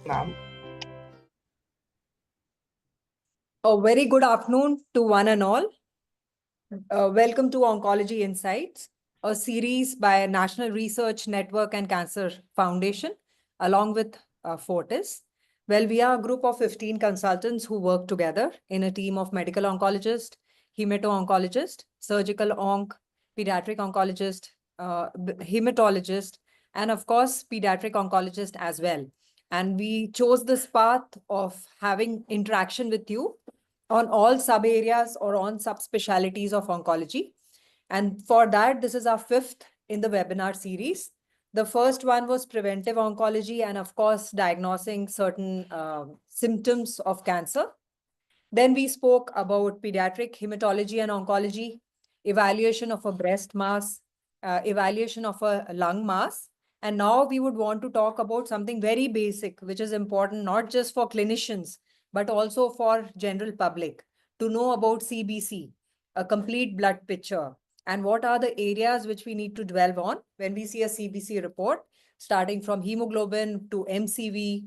Ma'am. A very good afternoon to one and all. Welcome to Oncology Insights, a series by National Research Network and Cancer Foundation, along with Fortis. Well, we are a group of 15 consultants who work together in a team of medical oncologist, hemato-oncologist, surgical onc, pediatric oncologist, hematologist, and of course, pediatric oncologist as well. And we chose this path of having interaction with you on all sub areas or on subspecialties of oncology. And for that, this is our fifth in the webinar series. The first one was preventive oncology and of course, diagnosing certain symptoms of cancer. Then we spoke about pediatric hematology and oncology, evaluation of a breast mass, evaluation of a lung mass. And now we would want to talk about something very basic, which is important not just for clinicians, but also for general public to know about CBC. a complete blood picture. And what are the areas which we need to dwell on when we see a CBC report, starting from hemoglobin to MCV,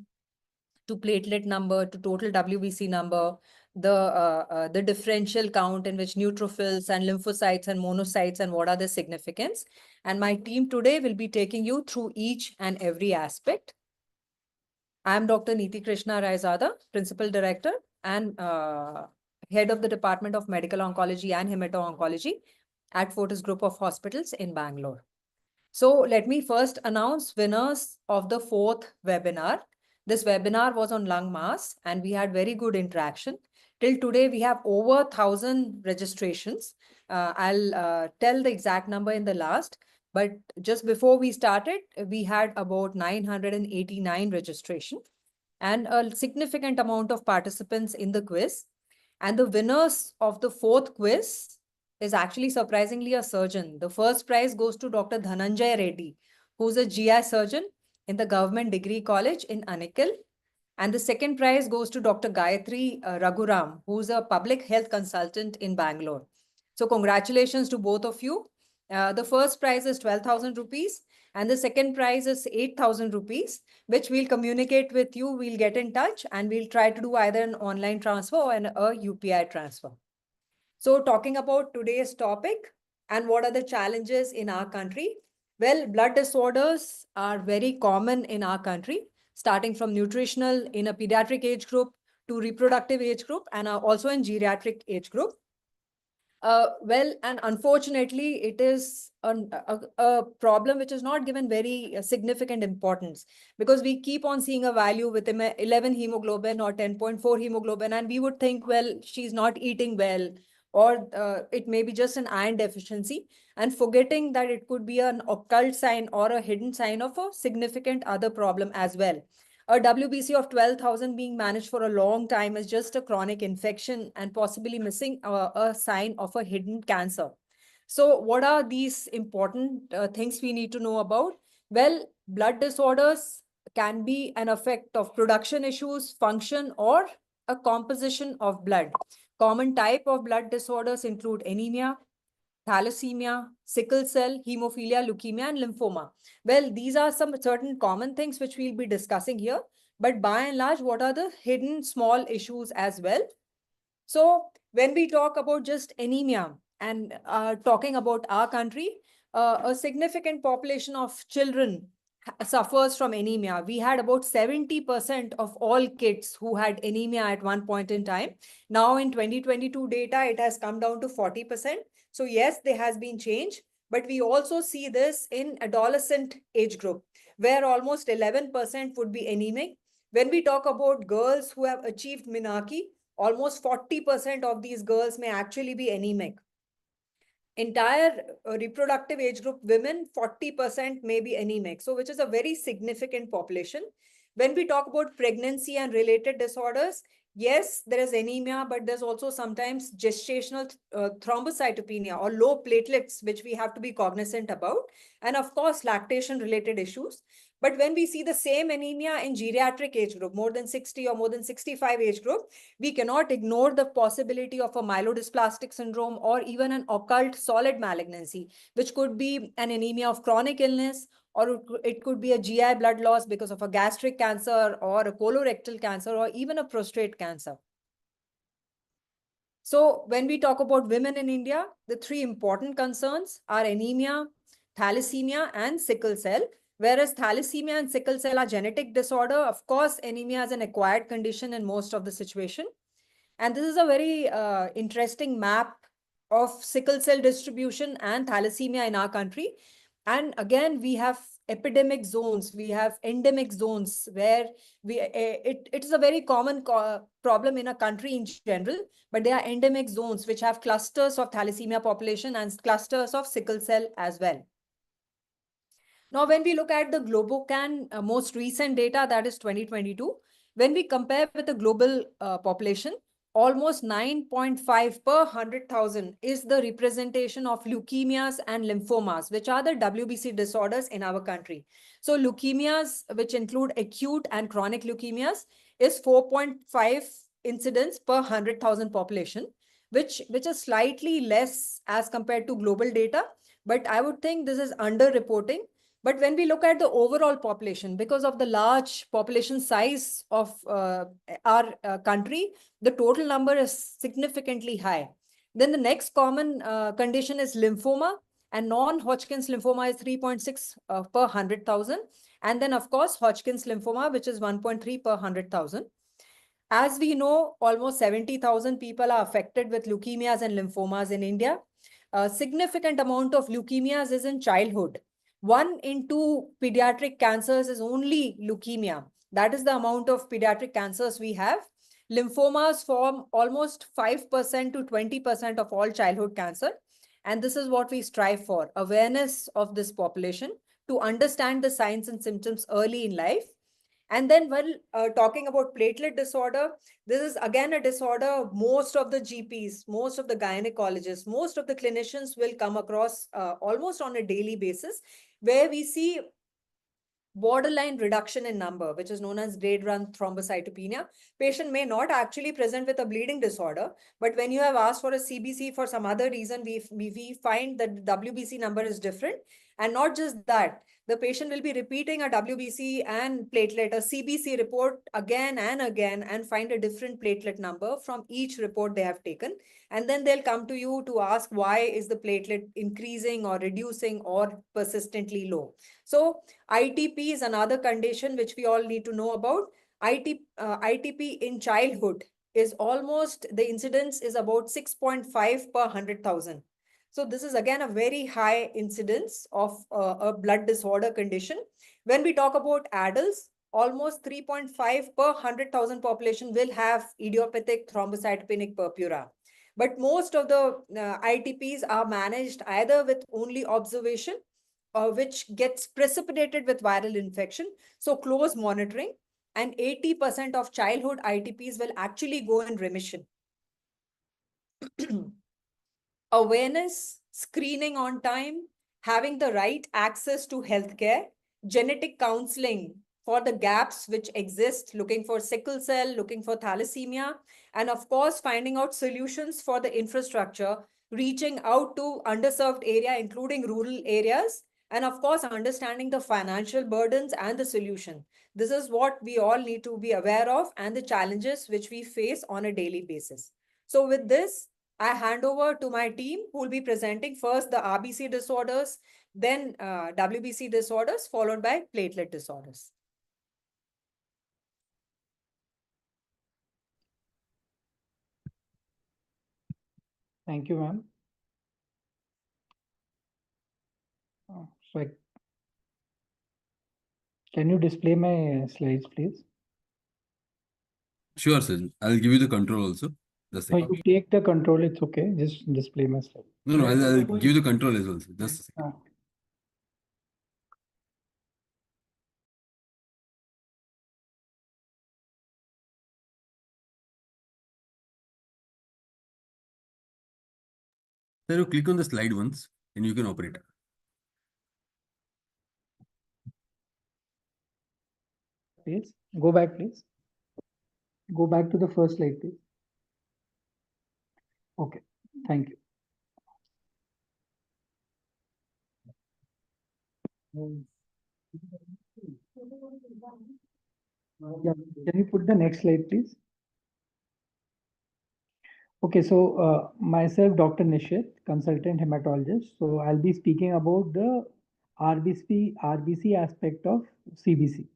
to platelet number, to total WBC number, the differential count in which neutrophils and lymphocytes and monocytes and what are the significance. And my team today will be taking you through each and every aspect. I am Dr. Neeti Krishna Raizada, Principal Director and Head of the Department of Medical Oncology and Hemato-Oncology at Fortis Group of Hospitals in Bangalore. So let me first announce winners of the fourth webinar. This webinar was on lung mass and we had very good interaction. Till today, we have over 1,000 registrations. I'll tell the exact number in the last, but just before we started, we had about 989 registration and a significant amount of participants in the quiz. And the winners of the fourth quiz is actually surprisingly a surgeon. The first prize goes to Dr. Dhananjay Reddy, who's a GI surgeon in the Government Degree College in Anikil. And the second prize goes to Dr. Gayatri Raghuram, who's a public health consultant in Bangalore. So congratulations to both of you. The first prize is 12,000 rupees and the second prize is 8,000 rupees, which we'll communicate with you. We'll get in touch and we'll try to do either an online transfer or a UPI transfer. So talking about today's topic and what are the challenges in our country? Well, blood disorders are very common in our country, starting from nutritional in a pediatric age group to reproductive age group and also in geriatric age group. Well, and unfortunately, it is a problem which is not given very significant importance because we keep on seeing a value with 11 hemoglobin or 10.4 hemoglobin, and we would think, well, she's not eating well, or it may be just an iron deficiency, and forgetting that it could be an occult sign or a hidden sign of a significant other problem as well. A WBC of 12,000 being managed for a long time is just a chronic infection and possibly missing a sign of a hidden cancer. So what are these important things we need to know about? Well, blood disorders can be an effect of production issues, function, or a composition of blood. Common type of blood disorders include anemia, thalassemia, sickle cell, hemophilia, leukemia, and lymphoma. Well, these are some certain common things which we'll be discussing here. But by and large, what are the hidden small issues as well? So when we talk about just anemia and talking about our country, a significant population of children suffers from anemia. We had about 70% of all kids who had anemia at one point in time. Now in 2022 data, it has come down to 40%. So yes, there has been change, but we also see this in adolescent age group, where almost 11% would be anemic. When we talk about girls who have achieved menarche, almost 40% of these girls may actually be anemic. Entire reproductive age group women, 40% may be anemic, so which is a very significant population. When we talk about pregnancy and related disorders, yes, there is anemia, but there's also sometimes gestational thrombocytopenia or low platelets, which we have to be cognizant about. And of course, lactation related issues. But when we see the same anemia in geriatric age group, more than 60 or more than 65 age group, we cannot ignore the possibility of a myelodysplastic syndrome or even an occult solid malignancy, which could be an anemia of chronic illness, or it could be a GI blood loss because of a gastric cancer or a colorectal cancer or even a prostate cancer. So when we talk about women in India, the three important concerns are anemia, thalassemia, and sickle cell. Whereas thalassemia and sickle cell are genetic disorder, of course, anemia is an acquired condition in most of the situation. And this is a very interesting map of sickle cell distribution and thalassemia in our country. And again, we have epidemic zones, we have endemic zones where it is a very common problem in a country in general, but there are endemic zones which have clusters of thalassemia population and clusters of sickle cell as well. Now, when we look at the Globocan most recent data, that is 2022, when we compare with the global population, almost 9.5 per 100,000 is the representation of leukemias and lymphomas, which are the WBC disorders in our country. So leukemias, which include acute and chronic leukemias, is 4.5 incidents per 100,000 population, which is slightly less as compared to global data. But I would think this is underreporting. But when we look at the overall population, because of the large population size of our country, the total number is significantly high. Then the next common condition is lymphoma, and non-Hodgkin's lymphoma is 3.6 per 100,000. And then, of course, Hodgkin's lymphoma, which is 1.3 per 100,000. As we know, almost 70,000 people are affected with leukemias and lymphomas in India. A significant amount of leukemias is in childhood. 1 in 2 pediatric cancers is only leukemia. That is the amount of pediatric cancers we have. Lymphomas form almost 5% to 20% of all childhood cancer. And this is what we strive for, awareness of this population to understand the signs and symptoms early in life. And then while talking about platelet disorder, this is again a disorder most of the GPs, most of the gynecologists, most of the clinicians will come across almost on a daily basis, where we see borderline reduction in number, which is known as grade 1 thrombocytopenia. Patient may not actually present with a bleeding disorder, but when you have asked for a CBC for some other reason, we find that the WBC number is different. And not just that, the patient will be repeating a WBC and platelet, a CBC report again and again, and find a different platelet number from each report they have taken. And then they'll come to you to ask, why is the platelet increasing or reducing or persistently low? So ITP is another condition which we all need to know about. ITP in childhood is almost, the incidence is about 6.5 per 100,000. So this is again a very high incidence of a blood disorder condition. When we talk about adults, almost 3.5 per 100,000 population will have idiopathic thrombocytopenic purpura. But most of the ITPs are managed either with only observation, which gets precipitated with viral infection. So close monitoring, and 80% of childhood ITPs will actually go in remission. Awareness, screening on time, having the right access to healthcare, genetic counseling for the gaps which exist, looking for sickle cell, looking for thalassemia, and of course, finding out solutions for the infrastructure, reaching out to underserved area, including rural areas, and of course, understanding the financial burdens and the solution. This is what we all need to be aware of and the challenges which we face on a daily basis. So with this, I hand over to my team who will be presenting first the RBC disorders, then WBC disorders, followed by platelet disorders. Thank you, ma'am. Can you display my slides, please? Sure, sir. I'll give you the control also. Just a No, second. you take the control, it's okay. Just display my slide. No, I'll give you the control as well, sir. Just a second. Sir, you click on the slide once and you can operate. Please go back, please. Go back to the first slide, please. Okay, thank you. Yeah, can you put the next slide, please? Okay, so myself, Dr. Nishit, consultant hematologist. So I'll be speaking about the RBC aspect of CBC.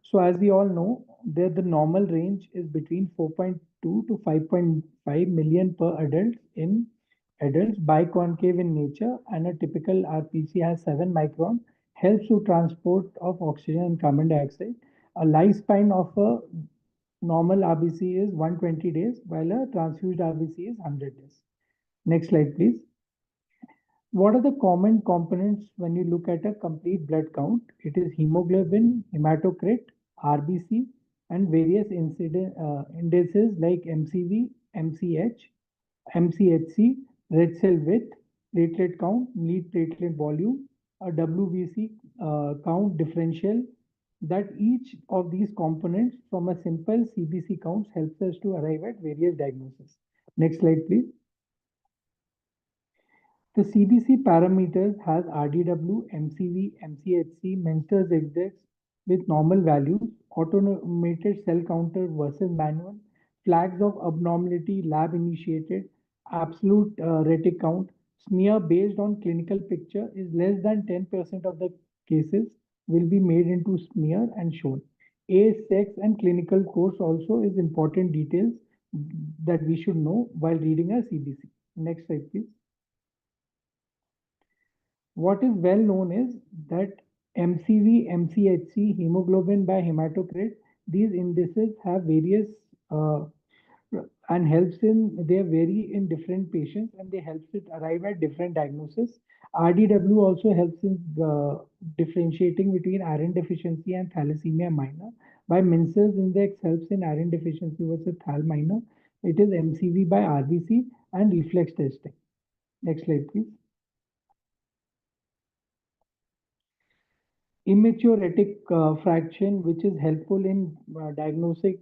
So as we all know, the normal range is between 4.2 to 5.5 million per adult in adults, biconcave in nature, and a typical RBC has 7 micron, helps to transport of oxygen and carbon dioxide. A lifespan of a normal RBC is 120 days, while a transfused RBC is 100 days. Next slide, please. What are the common components when you look at a complete blood count? It is hemoglobin, hematocrit, RBC, and various indices like MCV, MCH, MCHC, red cell width, platelet count, neat platelet volume, a WBC count differential, that each of these components from a simple CBC counts helps us to arrive at various diagnoses. Next slide, please. The CBC parameters has RDW, MCV, MCHC, Menster's index with normal values, automated cell counter versus manual, flags of abnormality, lab initiated, absolute retic count, smear based on clinical picture is less than 10% of the cases will be made into smear and shown. Age, sex, and clinical course also is important details that we should know while reading a CBC. Next slide, please. What is well known is that MCV, MCHC, hemoglobin by hematocrit, these indices have various and helps in they vary in different patients and they helps it arrive at different diagnosis. RDW also helps in differentiating between iron deficiency and thalassemia minor. By Mincer's index helps in iron deficiency versus thal minor. It is MCV by RBC and reflex testing. Next slide, please. Immature retic fraction, which is helpful in diagnostic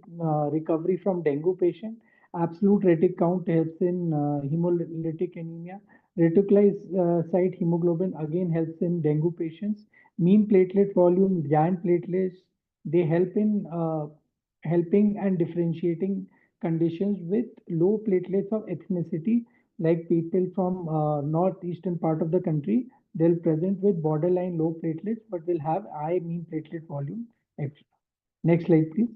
recovery from dengue patient. Absolute retic count helps in hemolytic anemia. Reticulocyte hemoglobin again helps in dengue patients. Mean platelet volume, giant platelets, they help in helping and differentiating conditions with low platelets of ethnicity, like people from northeastern part of the country. They'll present with borderline low platelets, but will have high mean platelet volume extra. Next slide, please.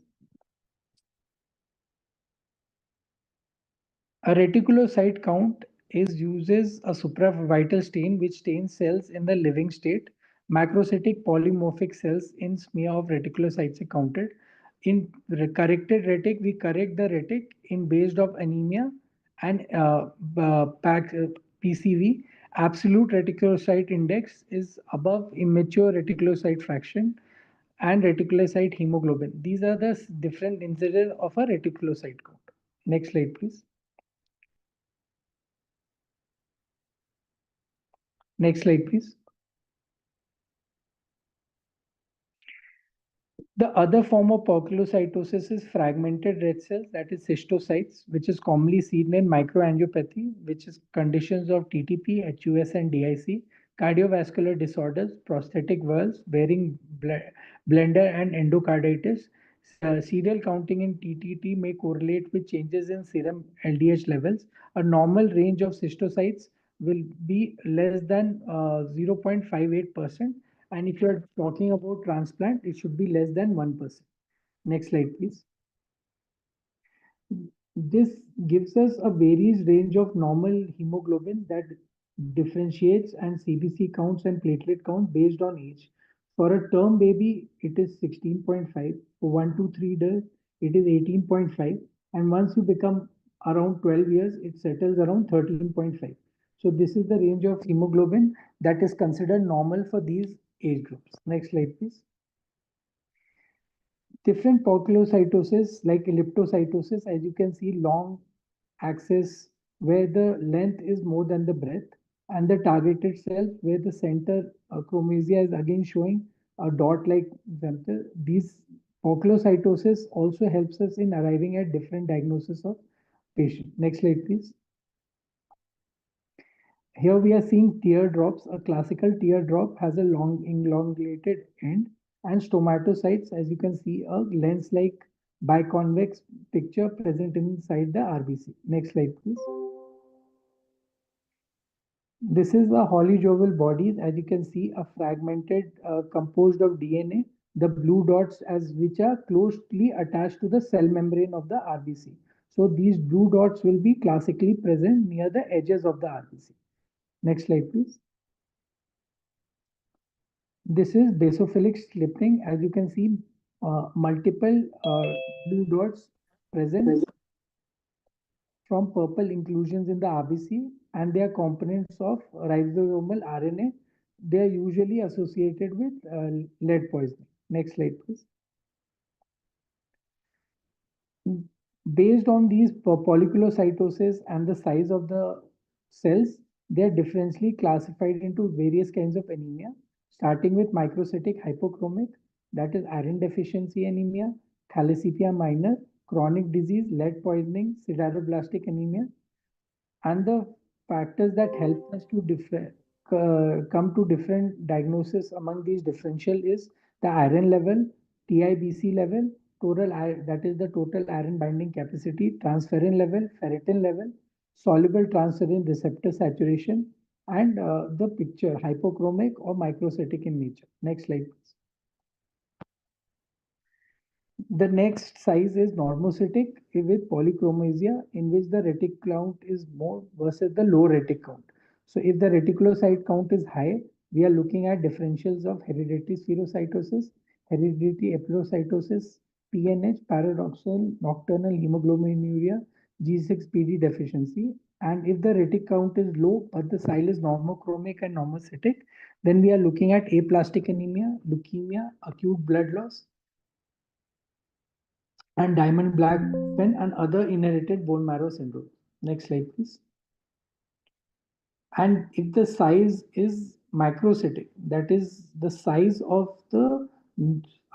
A reticulocyte count uses a supravital stain which stains cells in the living state. Macrocytic polymorphic cells in smear of reticulocytes are counted. In corrected retic, we correct the retic in based of anemia and PCV. Absolute reticulocyte index is above immature reticulocyte fraction and reticulocyte hemoglobin. These are the different incidents of a reticulocyte count. Next slide, please. Next slide, please. The other form of poikilocytosis is fragmented red cells, that is cystocytes, which is commonly seen in microangiopathy, which is conditions of TTP, HUS, and DIC, cardiovascular disorders, prosthetic valves, bearing blender, and endocarditis. Serial counting in TTT may correlate with changes in serum LDH levels. A normal range of cystocytes will be less than 0.58%. And if you're talking about transplant, it should be less than 1%. Next slide, please. This gives us a various range of normal hemoglobin that differentiates and CBC counts and platelet count based on age. For a term baby, it is 16.5. For 1 to 3 days, it is 18.5. And once you become around 12 years, it settles around 13.5. So this is the range of hemoglobin that is considered normal for these age groups. Next slide, please. Different poikilocytosis like elliptocytosis, as you can see, long axis where the length is more than the breadth, and the targeted cells where the center chromasia is again showing a dot-like center. These poikilocytosis also helps us in arriving at different diagnosis of patient. Next slide, please. Here we are seeing teardrops. A classical teardrop has a long elongated end, and stomatocytes, as you can see, a lens-like biconvex picture present inside the RBC. Next slide, please. This is a polyjovial bodies, as you can see, a fragmented composed of DNA. The blue dots as which are closely attached to the cell membrane of the RBC. So these blue dots will be classically present near the edges of the RBC. Next slide, please. This is basophilic slipping. As you can see, multiple blue dots present from purple inclusions in the RBC, and they are components of ribosomal RNA. They are usually associated with lead poisoning. Next slide, please. Based on these polypocytosis and the size of the cells, they are differentially classified into various kinds of anemia, starting with microcytic hypochromic, that is iron deficiency anemia, thalassemia minor, chronic disease, lead poisoning, sideroblastic anemia, and the factors that help us to come to different diagnosis among these differential is the iron level, TIBC level, that is the total iron binding capacity, transferrin level, ferritin level, soluble transferrin receptor saturation, and the picture hypochromic or microcytic in nature. Next slide, please. The next size is normocytic with polychromasia, in which the retic count is more versus the low retic count. So if the reticulocyte count is high, we are looking at differentials of hereditary spherocytosis, hereditary epilocytosis, PNH, paradoxal nocturnal hemoglobinuria, G6PD deficiency. And if the retic count is low, but the cell is normochromic and normocytic, then we are looking at aplastic anemia, leukemia, acute blood loss, and diamond black pen and other inherited bone marrow syndrome. Next slide, please. And if the size is microcytic, that is the size of the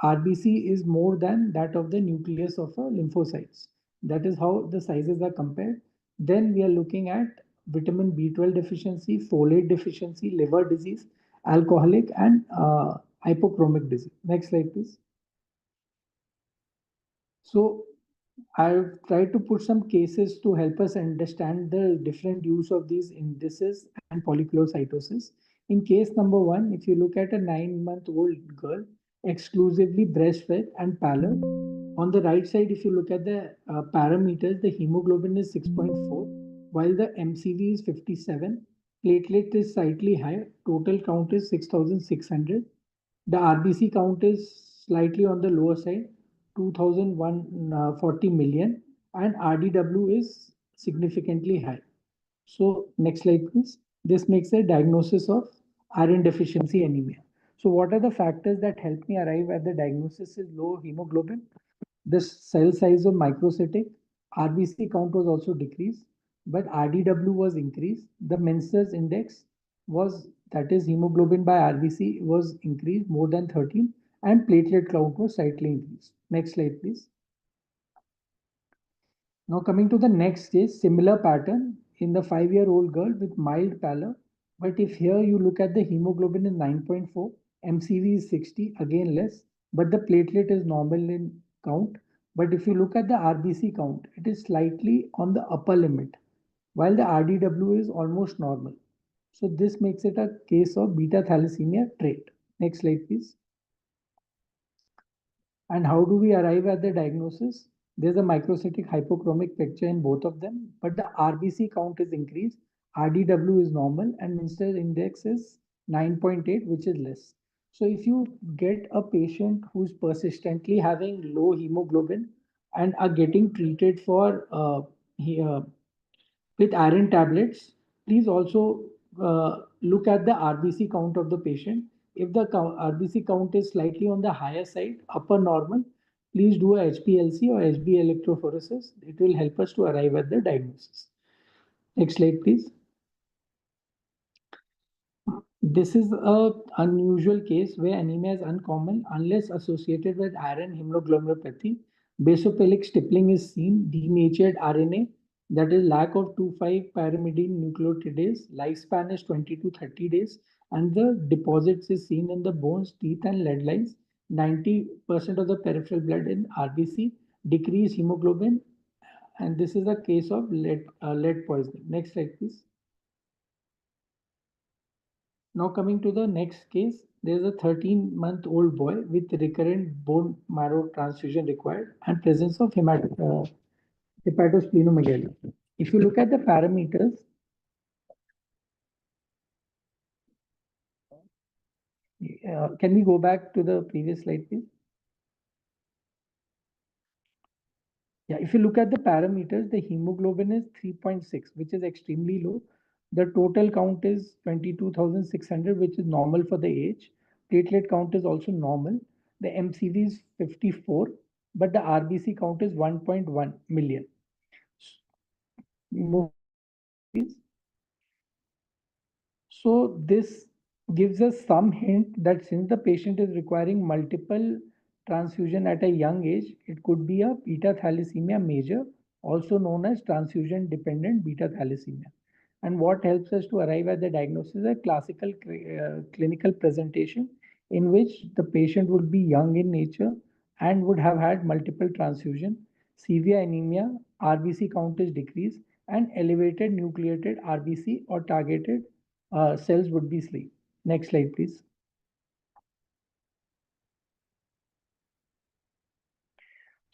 RBC is more than that of the nucleus of a lymphocytes. That is how the sizes are compared. Then we are looking at vitamin B12 deficiency, folate deficiency, liver disease, alcoholic, and hypochromic disease. Next slide, please. So I've tried to put some cases to help us understand the different use of these indices and polyclocytosis. In case number one, if you look at a 9-month-old girl, exclusively breastfed and pallor. On the right side, if you look at the parameters, the hemoglobin is 6.4, while the MCV is 57, platelet is slightly high, total count is 6,600. The RBC count is slightly on the lower side, 2,140 million, and RDW is significantly high. So next slide, please. This makes a diagnosis of iron deficiency anemia. So what are the factors that help me arrive at the diagnosis is low hemoglobin? The cell size of microcytic, RBC count was also decreased, but RDW was increased. The Menser's index was, that is hemoglobin by RBC, was increased more than 13, and platelet count was slightly increased. Next slide, please. Now coming to the next stage, similar pattern in the 5-year-old girl with mild pallor. But if here you look at the hemoglobin is 9.4, MCV is 60, again less, but the platelet is normal in count. But if you look at the RBC count, it is slightly on the upper limit, while the RDW is almost normal. So this makes it a case of beta thalassemia trait. Next slide, please. And how do we arrive at the diagnosis? There's a microcytic hypochromic picture in both of them, but the RBC count is increased, RDW is normal, and Minster index is 9.8, which is less. So if you get a patient who's persistently having low hemoglobin and are getting treated for with iron tablets, please also look at the RBC count of the patient. If the RBC count is slightly on the higher side, upper normal, please do a HPLC or HB electrophoresis. It will help us to arrive at the diagnosis. Next slide, please. This is an unusual case where anemia is uncommon unless associated with iron hemoglomerulopathy. Basophilic stippling is seen, denatured RNA, that is lack of 2,5-pyrimidine nucleotidase. Lifespan is 20 to 30 days, and the deposits is seen in the bones, teeth, and lead lines. 90% of the peripheral blood in RBC, decreased hemoglobin, and this is a case of lead poisoning. Next slide, please. Now coming to the next case, there is a 13-month-old boy with recurrent bone marrow transfusion required and presence of hepatosplenomegaly. If you look at the parameters, can we go back to the previous slide, please? Yeah, if you look at the parameters, the hemoglobin is 3.6, which is extremely low. The total count is 22,600, which is normal for the age. Platelet count is also normal. The MCV is 54, but the RBC count is 1.1 million. So this gives us some hint that since the patient is requiring multiple transfusion at a young age, it could be a beta thalassemia major, also known as transfusion dependent beta thalassemia. And what helps us to arrive at the diagnosis is a classical clinical presentation in which the patient would be young in nature and would have had multiple transfusion, severe anemia, RBC count is decreased, and elevated nucleated RBC or targeted cells would be seen. Next slide, please.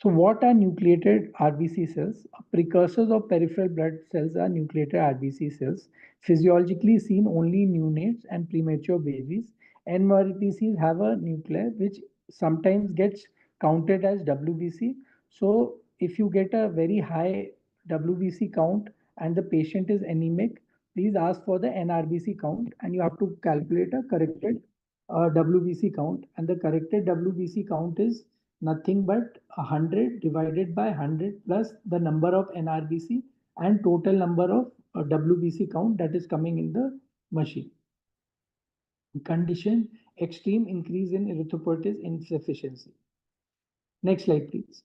So what are nucleated RBC cells? Precursors of peripheral blood cells are nucleated RBC cells, physiologically seen only in neonates and premature babies. NRBCs have a nucleus which sometimes gets counted as WBC. So if you get a very high WBC count and the patient is anemic, please ask for the NRBC count and you have to calculate a corrected WBC count. And the corrected WBC count is nothing but 100 divided by 100 plus the number of NRBC and total number of WBC count that is coming in the machine. Condition: extreme increase in erythropoiesis insufficiency. Next slide, please.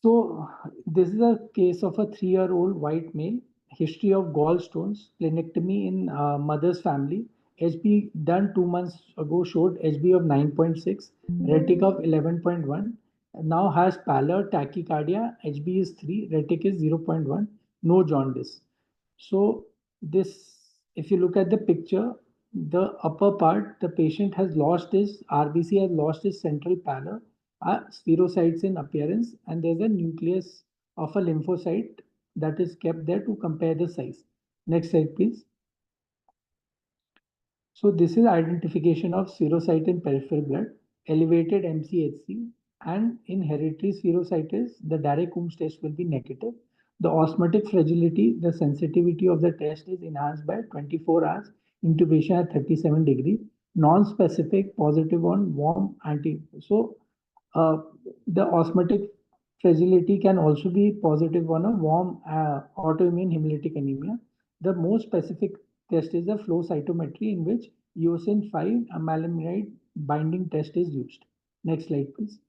So this is a case of a 3-year-old white male, history of gallstones, splenectomy in mother's family. HB done 2 months ago showed HB of 9.6, retic of 11.1. Now has pallor, tachycardia, HB is 3, retic is 0.1, no jaundice. So this, if you look at the picture, the upper part, the patient has lost his RBC, has lost his central pallor, spherocytes in appearance, and there's a nucleus of a lymphocyte that is kept there to compare the size. Next slide, please. So this is identification of spherocyte in peripheral blood, elevated MCHC, and in hereditary spherocytes, the direct Coombs test will be negative. The osmotic fragility, the sensitivity of the test is enhanced by 24 hours, intubation at 37 degrees, non-specific, positive on warm anti. So the osmotic fragility can also be positive on a warm autoimmune hemolytic anemia. The most specific test is the flow cytometry in which eosin 5 amylamide binding test is used. Next slide, please.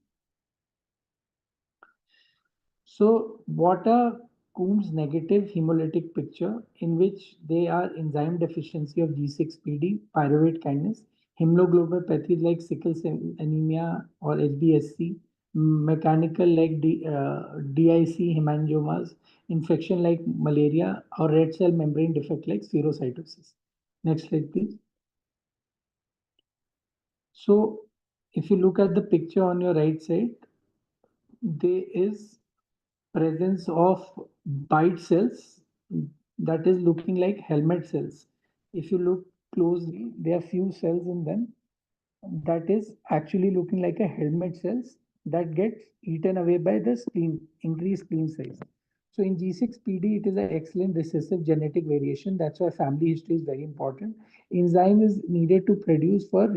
So what a Coombs negative hemolytic picture in which they are enzyme deficiency of G6PD, pyruvate kinase, hemoglobinopathies like sickle cell anemia or HBSC, mechanical like DIC hemangiomas, infection like malaria or red cell membrane defect like spherocytosis. Next slide, please. So if you look at the picture on your right side, there is presence of bite cells that is looking like helmet cells. If you look closely, there are few cells in them that is actually looking like a helmet cells that gets eaten away by the spleen, increased spleen size. So in G6PD, it is an excellent recessive genetic variation. That's why family history is very important. Enzyme is needed to produce for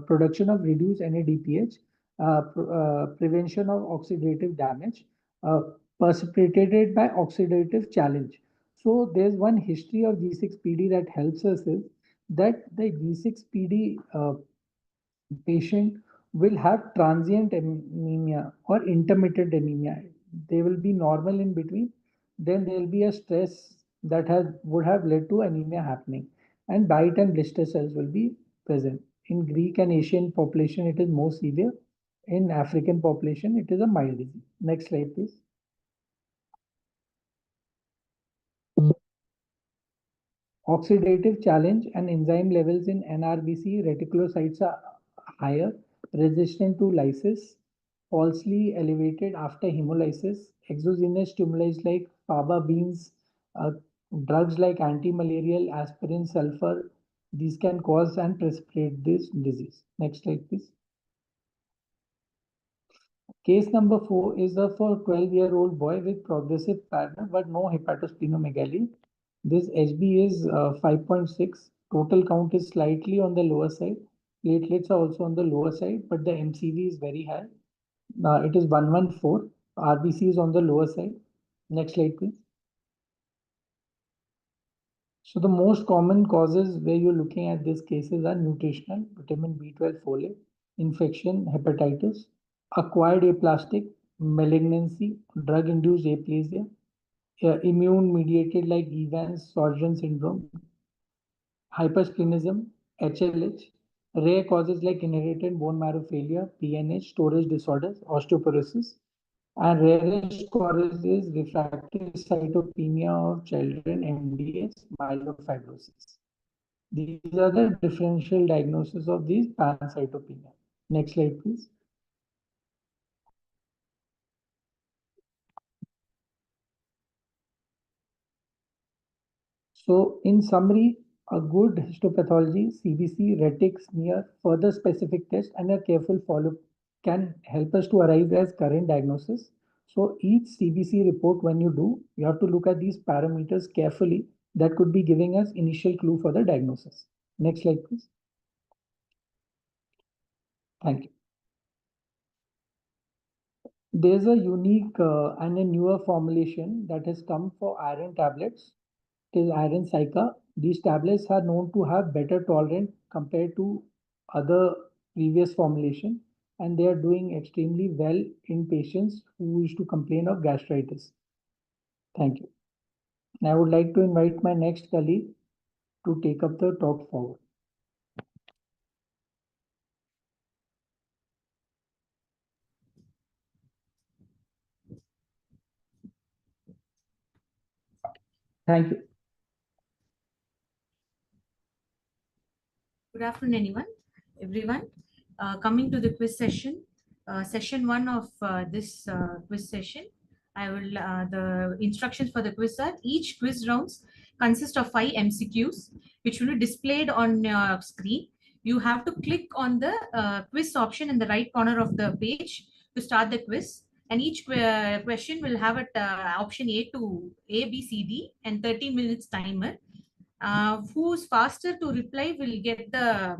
production of reduced NADPH, prevention of oxidative damage, uh, precipitated by oxidative challenge. So there's one history of G6PD that helps us is that the G6PD patient will have transient anemia or intermittent anemia. They will be normal in between. Then there will be a stress that would have led to anemia happening, and bite and blister cells will be present. In Greek and Asian population, it is more severe. In African population, it is a mild disease. Next slide, please. Oxidative challenge and enzyme levels in NRBC reticulocytes are higher, resistant to lysis, falsely elevated after hemolysis, exogenous stimuli like faba beans, drugs like anti-malarial, aspirin, sulfur, these can cause and precipitate this disease. Next slide, please. Case number 4 is a for 12-year-old boy with progressive pattern but no hepatosplenomegaly. This HB is 5.6. Total count is slightly on the lower side. Platelets are also on the lower side, but the MCV is very high. It is 114. RBC is on the lower side. Next slide, please. So the most common causes where you're looking at these cases are nutritional, vitamin B12, folate, infection, hepatitis, acquired aplastic, malignancy, drug-induced aplasia, immune mediated like Evans Sjögren syndrome, hypersplenism, HLH, rare causes like inherited bone marrow failure, PNH, storage disorders, osteoporosis, and rarest cause is refractory cytopenia of children, MDS, myelofibrosis. These are the differential diagnosis of these pancytopenia. Next slide, please. So in summary, a good histopathology, CBC, retic, smear, further specific test and a careful follow-up can help us to arrive as current diagnosis. So each CBC report when you do, you have to look at these parameters carefully that could be giving us initial clue for the diagnosis. Next slide, please. Thank you. There's a unique and a newer formulation that has come for iron tablets. It is iron Cica. These tablets are known to have better tolerance compared to other previous formulation, and they are doing extremely well in patients who wish to complain of gastritis. Thank you. And I would like to invite my next colleague to take up the talk forward. Thank you. Good afternoon, everyone. Coming to the quiz session, session one of this quiz session, the instructions for the quiz are: each quiz rounds consist of 5 MCQs, which will be displayed on your screen. You have to click on the quiz option in the right corner of the page to start the quiz. And each question will have an option A to A, B, C, D, and 30 minutes timer. Who's faster to reply will get the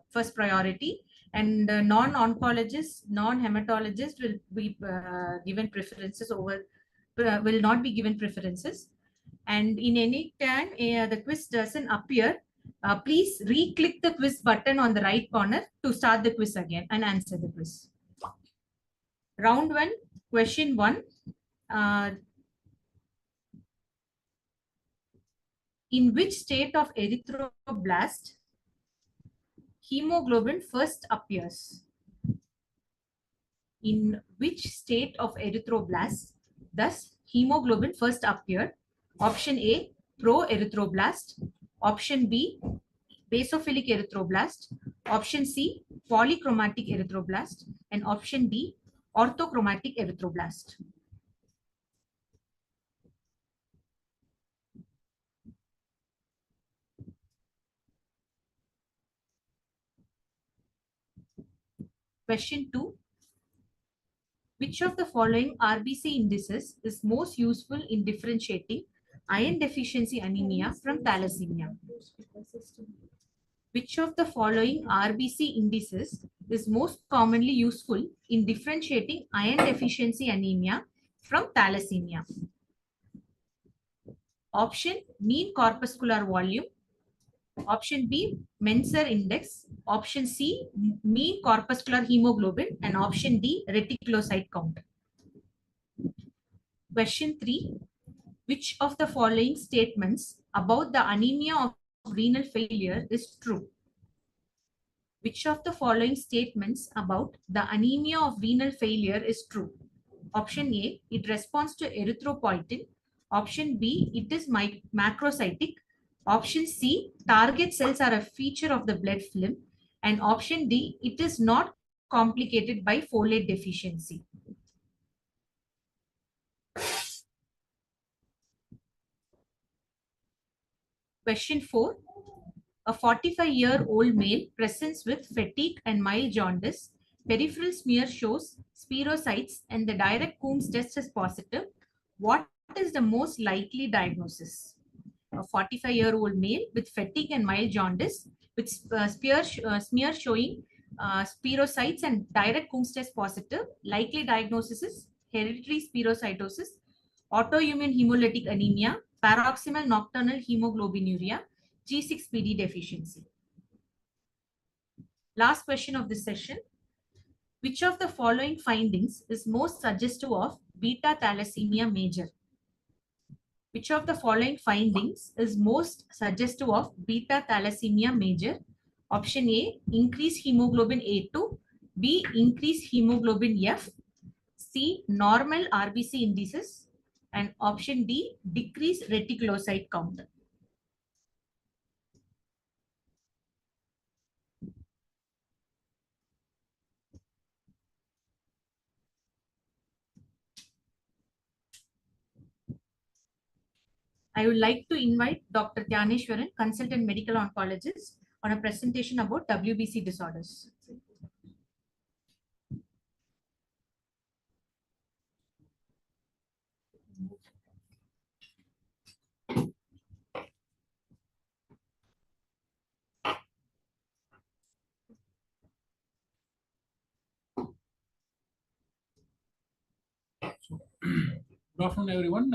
first priority, and non-oncologists, non-hematologists will be given preferences over, will not be given preferences. And in any time the quiz doesn't appear, please re-click the quiz button on the right corner to start the quiz again and answer the quiz. Round 1, question 1. In which state of erythroblast hemoglobin first appears? In which state of erythroblast does hemoglobin first appear? Option A, pro-erythroblast. Option B, basophilic erythroblast. Option C, polychromatic erythroblast. And option D, orthochromatic erythroblast. Question 2. Which of the following RBC indices is most useful in differentiating iron deficiency anemia from thalassemia? Which of the following RBC indices is most commonly useful in differentiating iron deficiency anemia from thalassemia? Option mean corpuscular volume. Option B, Menser index. Option C, mean corpuscular hemoglobin. And option D, reticulocyte count. Question 3. Which of the following statements about the anemia of renal failure is true? Which of the following statements about the anemia of renal failure is true? Option A, it responds to erythropoietin. Option B, it is macrocytic. Option C, target cells are a feature of the blood film. And option D, it is not complicated by folate deficiency. Question 4. A 45-year-old male presents with fatigue and mild jaundice. Peripheral smear shows spirocytes and the direct Coombs test is positive. What is the most likely diagnosis? A 45-year-old male with fatigue and mild jaundice with smear showing spirocytes and direct Coombs test positive. Likely diagnosis is hereditary spirocytosis, autoimmune hemolytic anemia, paroxysmal nocturnal hemoglobinuria, G6PD deficiency. Last question of this session. Which of the following findings is most suggestive of beta thalassemia major? Which of the following findings is most suggestive of beta thalassemia major? Option A, increase hemoglobin A2, B, increase hemoglobin F, C, normal RBC indices, and option D, decrease reticulocyte count. I would like to invite Dr. Dhyaneshwaran, consultant medical oncologist, on a presentation about WBC disorders. Good afternoon, everyone.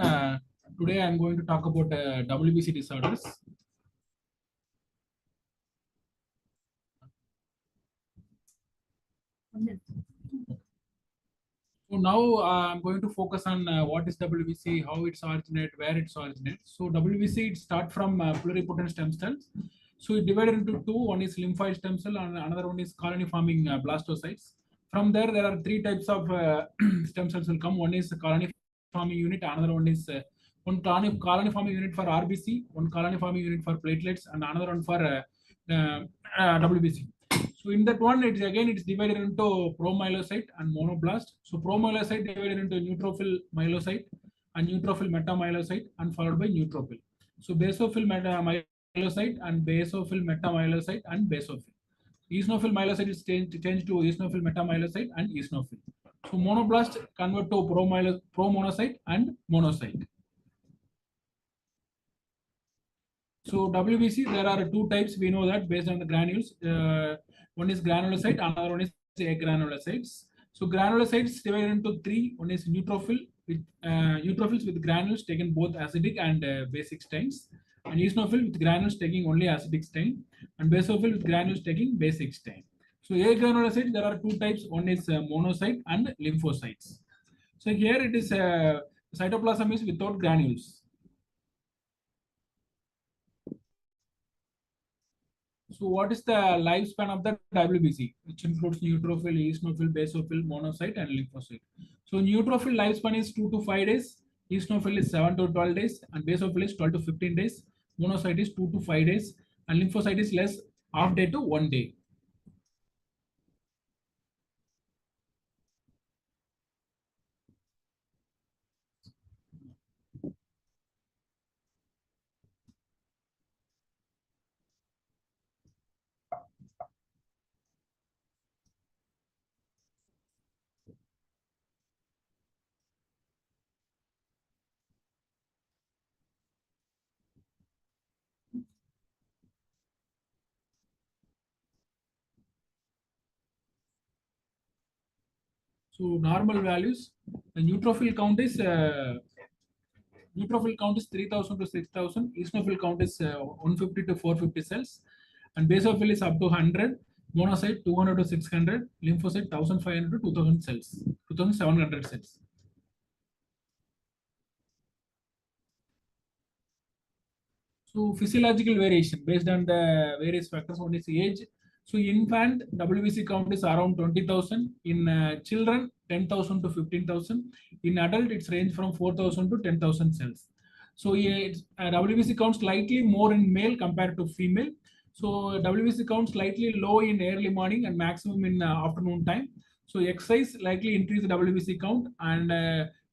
Today I am going to talk about WBC disorders. So now I'm going to focus on what is WBC, how it's originate, where it's originate. So WBC it start from pluripotent stem cells. So it divided into two. One is lymphoid stem cell, and another one is colony forming blastocytes. From there are three types of stem cells will come. One is colony forming unit, another one is one colony forming unit for RBC, one colony forming unit for platelets, and another one for WBC. So in that one, it's divided into promyelocyte and monoblast. So promyelocyte divided into neutrophil myelocyte and neutrophil metamyelocyte and followed by neutrophil. So basophil metamyelocyte and basophil metamyelocyte and basophil. Eosinophil myelocyte is changed to eosinophil metamyelocyte and eosinophil. So monoblast convert to promonocyte and monocyte. So WBC, there are two types. We know that based on the granules. One is granulocyte, another one is agranulocytes. So granulocytes divided into three. One is neutrophil, with neutrophils with granules taking both acidic and basic stains, and eosinophil with granules taking only acidic stain, and basophil with granules taking basic stain. So agranulocytes, there are two types. One is monocyte and lymphocytes. So here it is cytoplasm is without granules. So what is the lifespan of the WBC, which includes neutrophil, eosinophil, basophil, monocyte, and lymphocyte? So neutrophil lifespan is 2 to 5 days, eosinophil is 7 to 12 days, and basophil is 12 to 15 days, monocyte is 2 to 5 days, and lymphocyte is less, half day to 1 day. So normal values, the neutrophil count is 3,000 to 6,000. Eosinophil count is 150 to 450 cells, and basophil is up to 100. Monocyte 200 to 600. Lymphocyte 1,500 to 2,000 cells, 2,700 cells. So physiological variation based on the various factors. One is age. So infant WBC count is around 20,000. In children 10,000 to 15,000. In adult it's range from 4,000 to 10,000 cells. So WBC count slightly more in male compared to female. So WBC count slightly low in early morning and maximum in afternoon time. So exercise likely increase the WBC count, and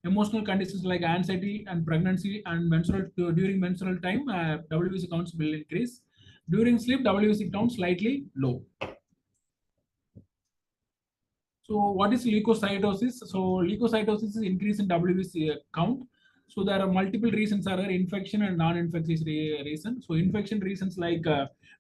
emotional conditions like anxiety and pregnancy and during menstrual time, WBC counts will increase. During sleep, WBC count slightly low. So what is leukocytosis? So leukocytosis is increase in WBC count. So there are multiple reasons are there, infection and non-infectious reason. So infection reasons like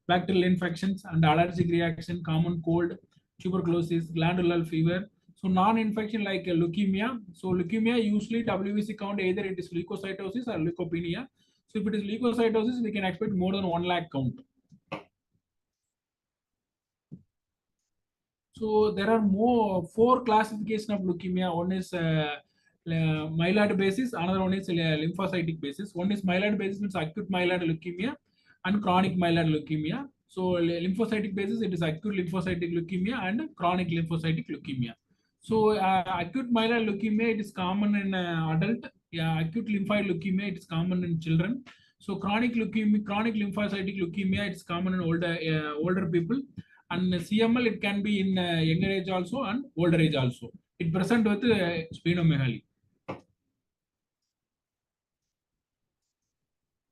bacterial infections and allergic reaction, common cold, tuberculosis, glandular fever. So non-infection like leukemia. So leukemia usually WBC count either it is leukocytosis or leukopenia. So if it is leukocytosis, we can expect more than 1 lakh count. So there are four classification of leukemia. One is myeloid basis, another one is lymphocytic basis. One is myeloid basis means acute myeloid leukemia and chronic myeloid leukemia. So lymphocytic basis, it is acute lymphocytic leukemia and chronic lymphocytic leukemia. So acute myeloid leukemia, it is common in adult. Yeah, acute lymphoid leukemia, it is common in children. So chronic leukemia, chronic lymphocytic leukemia, it's common in older people. And CML, it can be in younger age also and older age also. It present with splenomegaly.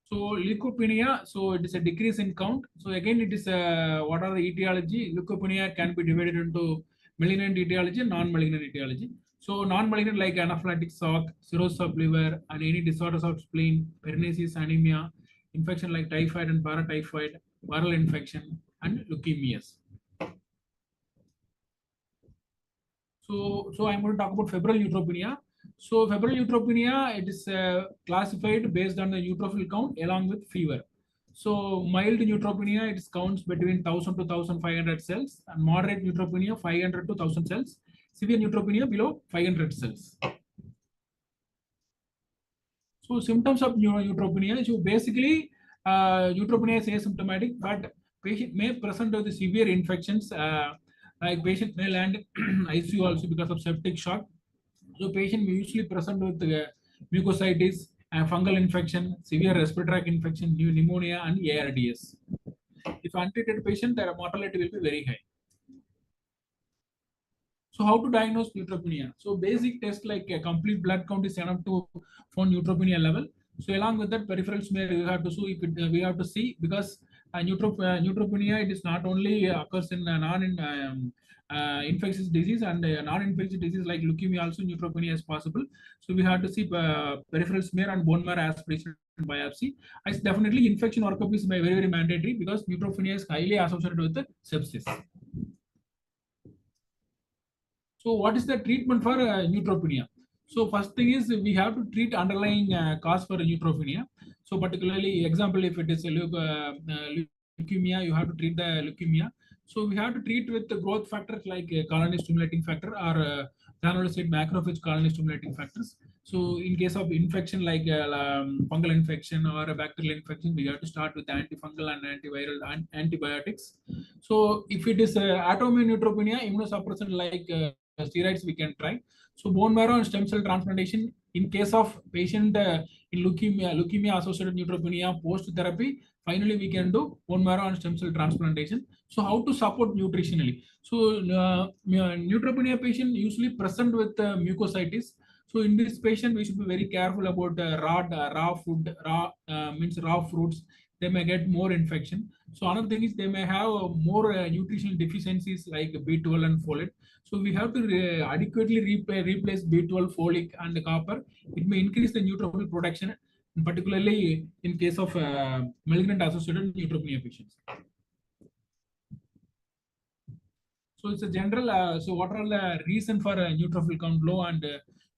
So leukopenia, so it is a decrease in count. So again, it is what are the etiology? Leukopenia can be divided into malignant etiology and non-malignant etiology. So non-malignant like anaphylactic shock, cirrhosis of liver, and any disorders of spleen, paralysis, anemia, infection like typhoid and paratyphoid, viral infection, and leukemias. So I'm going to talk about febrile neutropenia. So febrile neutropenia, it is classified based on the neutrophil count along with fever. So mild neutropenia, it counts between 1000 to 1500 cells, and moderate neutropenia 500 to 1000 cells. Severe neutropenia below 500 cells. So symptoms of neutropenia. So basically, neutropenia is asymptomatic, but patient may present with severe infections. Like patient may land ICU also because of septic shock. So patient may usually present with mucositis, fungal infection, severe respiratory tract infection, pneumonia, and ARDS. If untreated patient, their mortality will be very high. So how to diagnose neutropenia? So basic test like a complete blood count is enough to find neutropenia level. So along with that, peripheral smear we have to see if it, we have to see, because neutropenia, it is not only occurs in infectious disease, and non-infectious disease like leukemia also neutropenia is possible. So we have to see peripheral smear and bone marrow aspiration and biopsy. As definitely infection workup is very mandatory, because neutropenia is highly associated with the sepsis. So what is the treatment for neutropenia? So first thing is we have to treat underlying cause for neutropenia. So particularly example, if it is a leukemia, you have to treat the leukemia. So we have to treat with the growth factors like colony stimulating factor or granulocyte macrophage colony stimulating factors. So in case of infection like fungal infection or a bacterial infection, we have to start with antifungal and antiviral and antibiotics. So if it is autoimmune neutropenia, immunosuppressant like steroids we can try. So bone marrow and stem cell transplantation in case of patient in leukemia associated neutropenia post therapy. Finally, we can do bone marrow and stem cell transplantation. So how to support nutritionally? So neutropenia patient usually present with mucositis. So in this patient, we should be very careful about raw food, means raw fruits. They may get more infection. So another thing is they may have more nutritional deficiencies like B12 and folate. So we have to adequately replace B12, folic, and copper. It may increase the neutrophil production, particularly in case of malignant associated neutropenia patients. So it's a general. So what are the reason for neutrophil count low and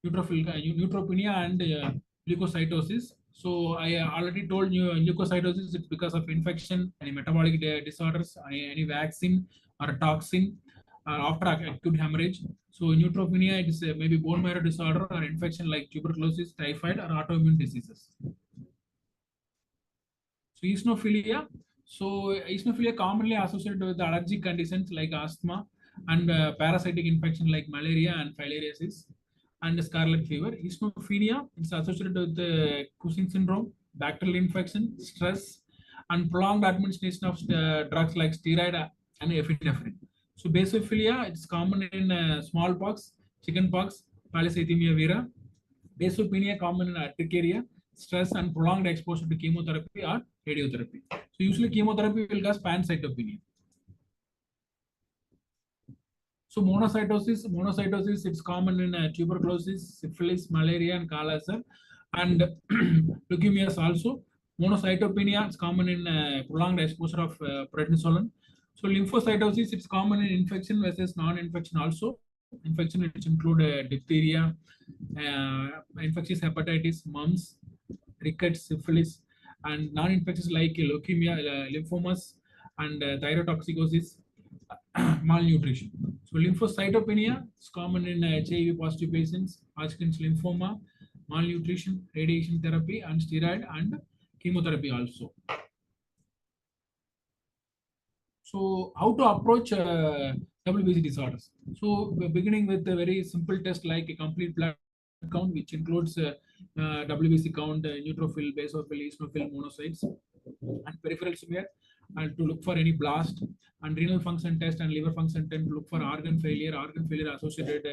neutropenia and leukocytosis? So I already told you leukocytosis, it's because of infection, any metabolic disorders, any vaccine or toxin, after acute hemorrhage. So neutropenia, it is maybe bone marrow disorder or infection like tuberculosis, typhoid, or autoimmune diseases. So eosinophilia. So eosinophilia commonly associated with allergic conditions like asthma and parasitic infection like malaria and filariasis and scarlet fever. Eosinophilia is associated with Cushing syndrome, bacterial infection, stress, and prolonged administration of drugs like steroid and epinephrine. So basophilia, it's common in smallpox, chickenpox, polycythemia vera. Basopenia common in urticaria, stress, and prolonged exposure to chemotherapy or radiotherapy. So usually chemotherapy will cause pancytopenia. So monocytosis, it's common in tuberculosis, syphilis, malaria, and Kala-Azar, and leukemias also. Monocytopenia, it's common in prolonged exposure of prednisolone. So lymphocytosis, it's common in infection versus non-infection also. Infection, which include diphtheria, infectious hepatitis, mumps, rickets, syphilis, and non-infectious like leukemia, lymphomas, and thyrotoxicosis, malnutrition. So lymphocytopenia is common in HIV positive patients, Hodgkin's lymphoma, malnutrition, radiation therapy, and steroid and chemotherapy also. So how to approach WBC disorders? So we're beginning with a very simple test like a complete blood count, which includes WBC count, neutrophil, basophil, eosinophil, monocytes, and peripheral smear, and to look for any blast, and renal function test and liver function test to look for organ failure associated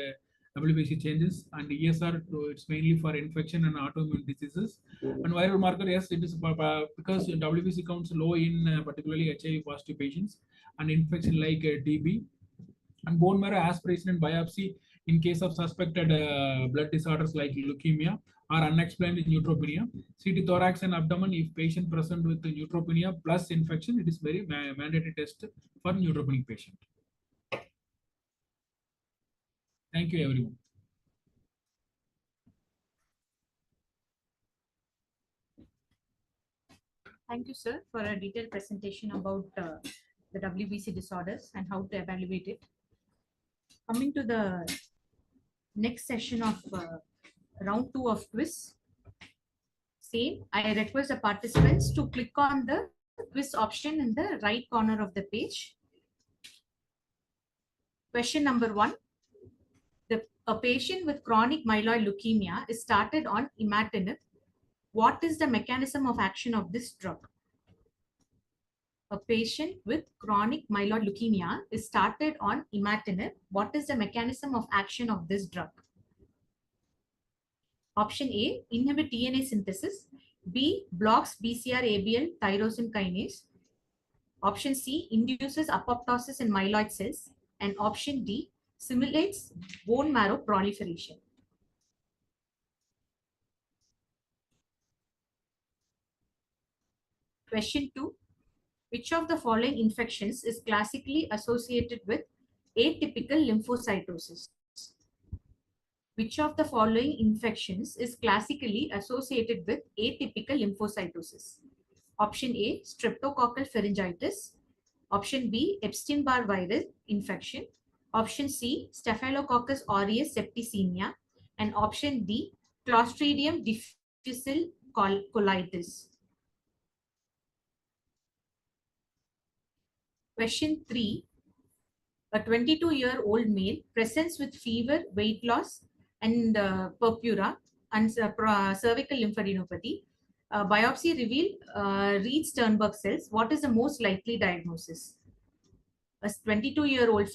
WBC changes, and ESR, it's mainly for infection and autoimmune diseases. And viral marker, yes, it is because WBC counts low in particularly HIV positive patients, and infection like TB, and bone marrow aspiration and biopsy in case of suspected blood disorders like leukemia or unexplained neutropenia. CT thorax and abdomen if patient present with neutropenia plus infection, it is very mandatory test for neutropenic patient. Thank you, everyone. Thank you, sir, for a detailed presentation about the WBC disorders and how to evaluate it. Coming to the next session of round 2 of quiz. Same, I request the participants to click on the quiz option in the right corner of the page. Question number 1. A patient with chronic myeloid leukemia is started on imatinib. What is the mechanism of action of this drug? A patient with chronic myeloid leukemia is started on imatinib. What is the mechanism of action of this drug? Option A, inhibit DNA synthesis. B, blocks BCR-ABL tyrosine kinase. Option C, induces apoptosis in myeloid cells. And option D, simulates bone marrow proliferation. Question 2. Which of the following infections is classically associated with atypical lymphocytosis? Which of the following infections is classically associated with atypical lymphocytosis? Option A, streptococcal pharyngitis. Option B, Epstein-Barr virus infection. Option C, Staphylococcus aureus septicemia. And option D, Clostridium difficile colitis. Question 3. A 22-year-old male presents with fever, weight loss, and purpura and cervical lymphadenopathy. Biopsy revealed Reed-Sternberg cells. What is the most likely diagnosis? A 22-year-old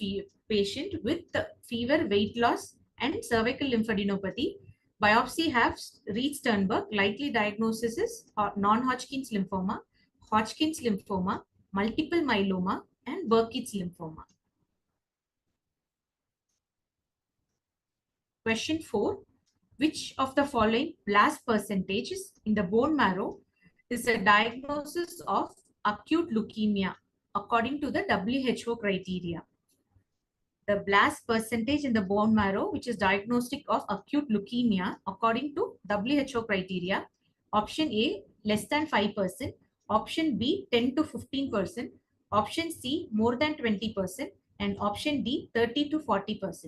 patient with fever, weight loss, and cervical lymphadenopathy. Biopsy has Reed-Sternberg. Likely diagnosis is non-Hodgkin's lymphoma, Hodgkin's lymphoma, multiple myeloma, and Burkitt's lymphoma. Question 4. Which of the following blast percentages in the bone marrow is a diagnosis of acute leukemia according to the WHO criteria? The blast percentage in the bone marrow, which is diagnostic of acute leukemia according to WHO criteria. Option A, less than 5%. Option B, 10 to 15%. Option C, more than 20%. And option D, 30 to 40%.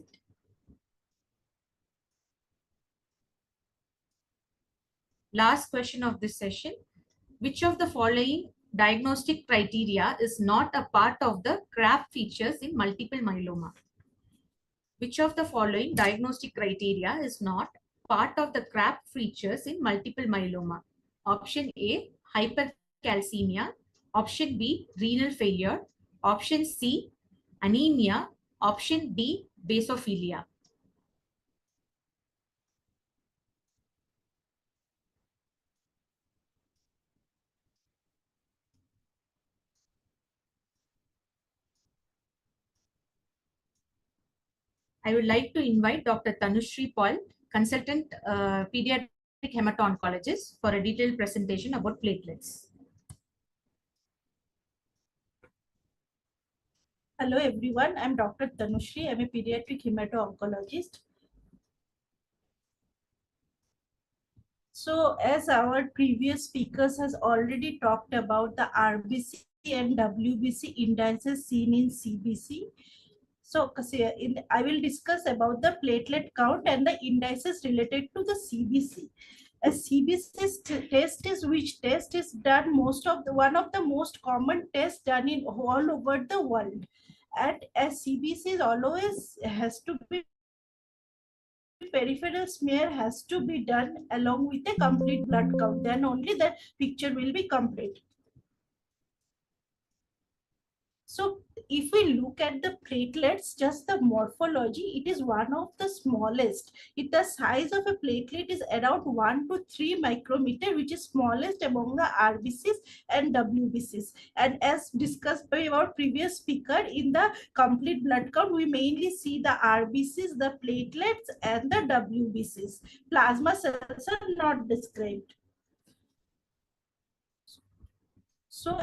Last question of this session. Which of the following diagnostic criteria is not a part of the CRAB features in multiple myeloma? Which of the following diagnostic criteria is not part of the CRAB features in multiple myeloma? Option A, hypercalcemia. Option B, renal failure. Option C, anemia. Option D, basophilia. I would like to invite Dr. Tanushree Paul, consultant pediatric hemato-oncologist, for a detailed presentation about platelets. Hello everyone, I'm Dr. Tanushree. I'm a pediatric hemato-oncologist. So as our previous speakers has already talked about the RBC and WBC indices seen in CBC. So I will discuss about the platelet count and the indices related to the CBC. A CBC test is which test is done one of the most common tests done in all over the world. And a CBC always has to be peripheral smear has to be done along with a complete blood count. Then only the picture will be complete. So if we look at the platelets, just the morphology, it is one of the smallest. The size of a platelet is around 1 to 3 micrometer, which is smallest among the RBCs and WBCs. And as discussed by our previous speaker, in the complete blood count, we mainly see the RBCs, the platelets, and the WBCs. Plasma cells are not described. So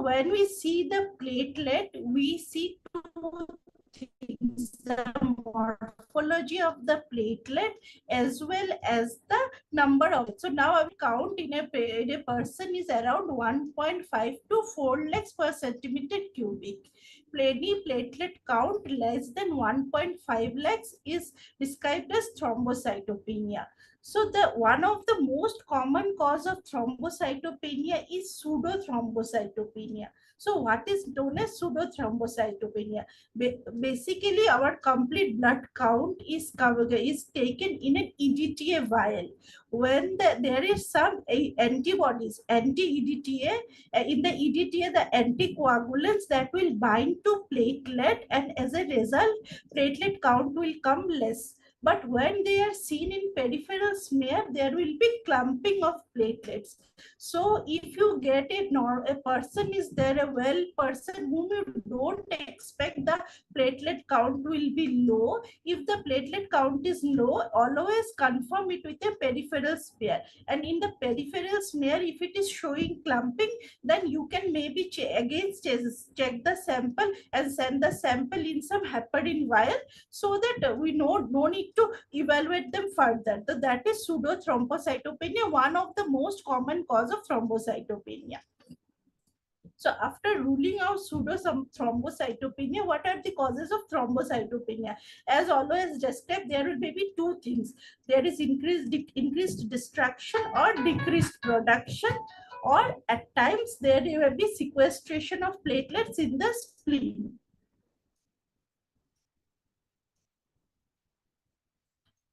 when we see the platelet, we see two things: the morphology of the platelet as well as the number of it. So now our count in a person is around 1.5 to 4 lakhs per centimeter cubic. Any platelet count less than 1.5 lakhs is described as thrombocytopenia. So the one of the most common cause of thrombocytopenia is pseudothrombocytopenia. So what is known as pseudothrombocytopenia? Basically, our complete blood count is taken in an EDTA vial. When there is some antibodies, anti-EDTA, in the EDTA, the anticoagulants that will bind to platelet, and as a result, platelet count will come less. But when they are seen in peripheral smear, there will be clumping of platelets. So if you get a person is there, a well person whom you don't expect the platelet count will be low. If the platelet count is low, always confirm it with a peripheral smear. And in the peripheral smear, if it is showing clumping, then you can maybe check the sample and send the sample in some heparin vial, so that we no need to evaluate them further. So that is pseudothrombocytopenia, one of the most common cause of thrombocytopenia. So after ruling out pseudothrombocytopenia, what are the causes of thrombocytopenia? As always described, there will be two things. There is increased destruction or decreased production, or at times there will be sequestration of platelets in the spleen.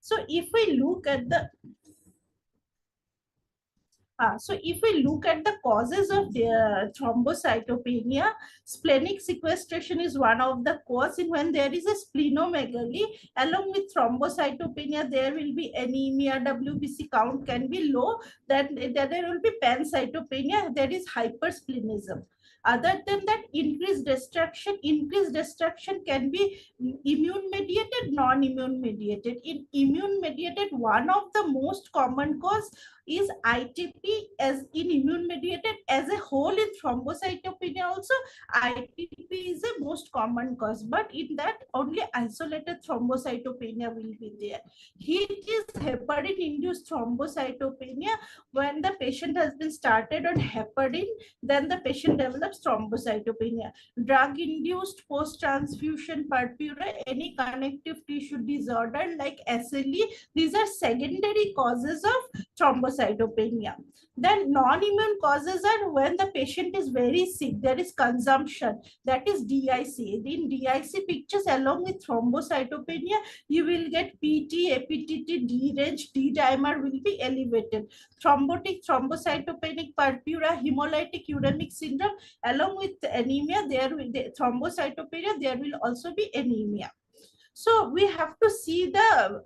So if we look at the causes of the thrombocytopenia, splenic sequestration is one of the causes. When there is a splenomegaly, along with thrombocytopenia, there will be anemia, WBC count can be low, then there will be pancytopenia, there is hypersplenism. Other than that, increased destruction can be immune mediated, non-immune mediated. In immune mediated, one of the most common cause is ITP. As in immune mediated as a whole, in thrombocytopenia also, ITP is the most common cause, but in that only isolated thrombocytopenia will be there. It is heparin induced thrombocytopenia. When the patient has been started on heparin, then the patient develops thrombocytopenia. Drug induced post transfusion purpura, any connective tissue disorder like SLE, these are secondary causes of thrombocytopenia. Then non-immune causes are when the patient is very sick, there is consumption, that is DIC. In DIC pictures, along with thrombocytopenia, you will get PT, APTT, D range, D dimer will be elevated. Thrombotic thrombocytopenic purpura, hemolytic uremic syndrome, along with anemia, thrombocytopenia, there will also be anemia. So we have to see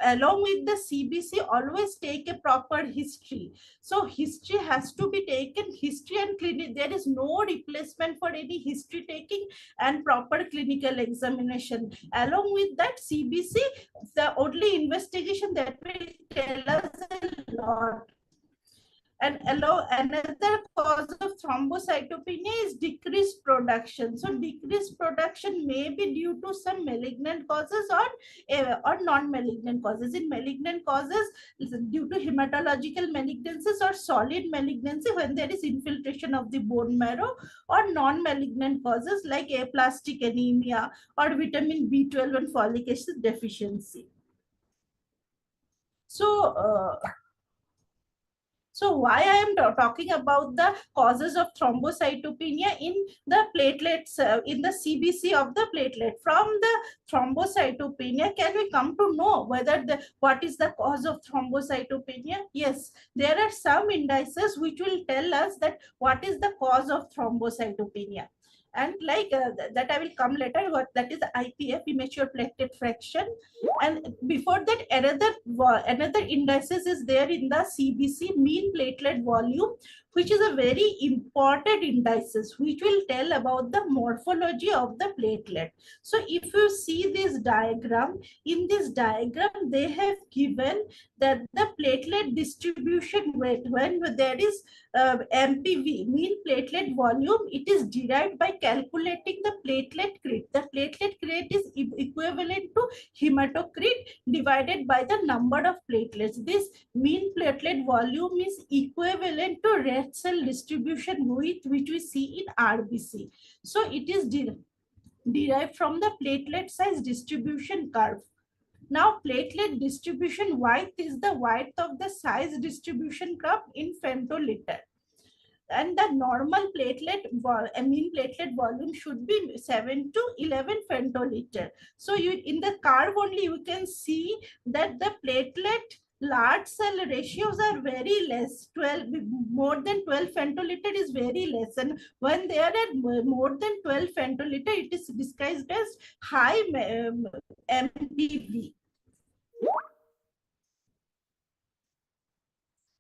along with the CBC, always take a proper history. So history has to be taken, history and clinic. There is no replacement for any history taking and proper clinical examination. Along with that CBC, the only investigation that will tell us a lot. And another cause of thrombocytopenia is decreased production. So decreased production may be due to some malignant causes or non-malignant causes. In malignant causes, due to hematological malignancies or solid malignancy when there is infiltration of the bone marrow, or non-malignant causes like aplastic anemia or vitamin B12 and folic acid deficiency. So why I am talking about the causes of thrombocytopenia in the platelets, in the CBC of the platelet. From the thrombocytopenia, can we come to know whether what is the cause of thrombocytopenia? Yes, there are some indices which will tell us that what is the cause of thrombocytopenia. And like that I will come later, what that is IPF, immature platelet fraction. And before that, another indices is there in the CBC, mean platelet volume, which is a very important indices which will tell about the morphology of the platelet. So if you see this diagram, in this diagram they have given that the platelet distribution weight when there is MPV, mean platelet volume, it is derived by calculating the platelet crete. The platelet crete is equivalent to hematocrit divided by the number of platelets. This mean platelet volume is equivalent to red cell distribution width, which we see in RBC. So it is derived from the platelet size distribution curve. Now, platelet distribution width is the width of the size distribution curve in femtoliter. And the normal platelet, mean platelet volume should be 7 to 11 femtoliter. So you, in the curve only, you can see that the platelet large cell ratios are very less. 12, more than 12 femtoliter is very less. And when they are at more than 12 femtoliter, it is disguised as high MPV.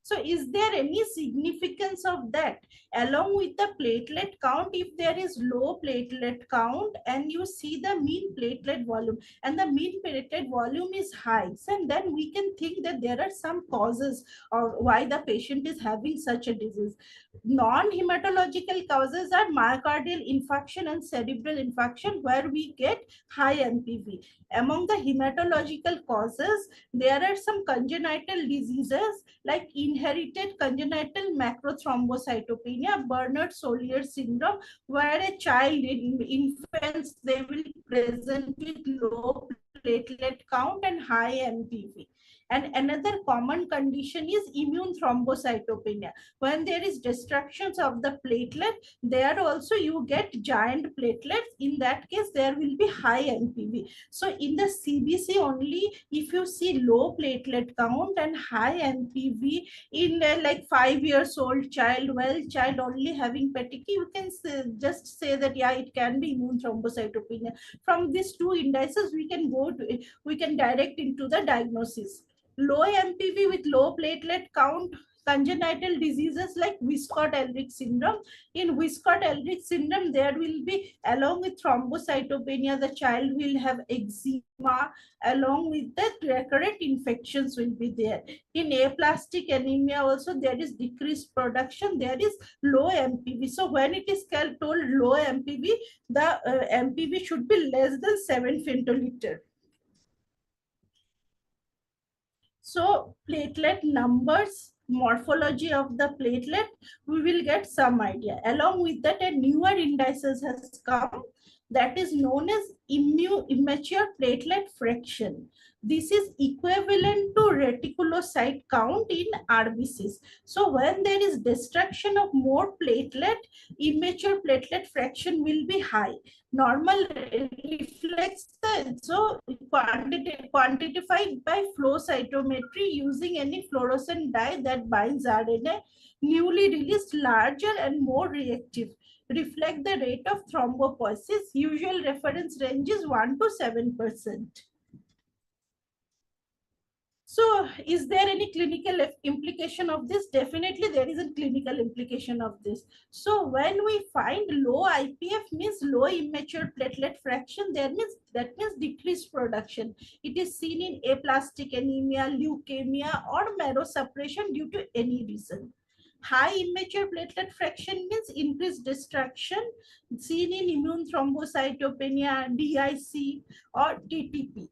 So is there any significance of that? Along with the platelet count, if there is low platelet count and you see the mean platelet volume and the mean platelet volume is high, so then we can think that there are some causes of why the patient is having such a disease. Non-hematological causes are myocardial infarction and cerebral infarction, where we get high MPV. Among the hematological causes, there are some congenital diseases like inherited congenital macrothrombocytopenia, Bernard-Solier syndrome, where a child in infants, they will present with low platelet count and high MPV. And another common condition is immune thrombocytopenia. When there is destructions of the platelet, there also you get giant platelets. In that case, there will be high MPV. So in the CBC only, if you see low platelet count and high MPV in like 5 years old child, well, child only having petechiae, you can just say that, yeah, it can be immune thrombocytopenia. From these two indices, we can direct into the diagnosis. Low MPV with low platelet count, congenital diseases like Wiskott-Ehlrich syndrome. In Wiskott-Ehlrich syndrome, there will be, along with thrombocytopenia, the child will have eczema, along with that recurrent infections will be there. In aplastic anemia also, there is decreased production, there is low MPV. So when it is told low MPV, the MPV should be less than 7 femtoliter. So platelet numbers, morphology of the platelet, we will get some idea. Along with that, a newer indices has come that is known as immature platelet fraction. This is equivalent to reticulocyte count in RBCs. So when there is destruction of more platelet, immature platelet fraction will be high. Normal reflects so quantified by flow cytometry using any fluorescent dye that binds RNA, newly released, larger and more reactive. Reflect the rate of thrombopoiesis. Usual reference range is 1 to 7%. So is there any clinical implication of this? Definitely there is a clinical implication of this. So when we find low IPF means low immature platelet fraction, that means decreased production. It is seen in aplastic anemia, leukemia or marrow suppression due to any reason. High immature platelet fraction means increased destruction seen in immune thrombocytopenia, DIC, or TTP.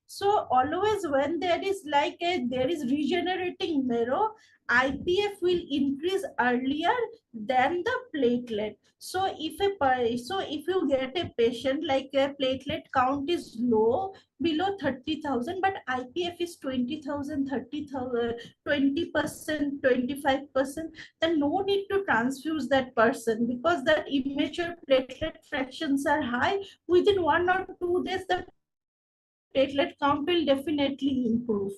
So always when there is there is regenerating marrow, IPF will increase earlier than the platelet. So if you get a patient like a platelet count is low, below 30,000, but IPF is 20,000, 30,000, 20%, 25%, then no need to transfuse that person, because that immature platelet fractions are high. Within 1 or 2 days, the platelet count will definitely improve.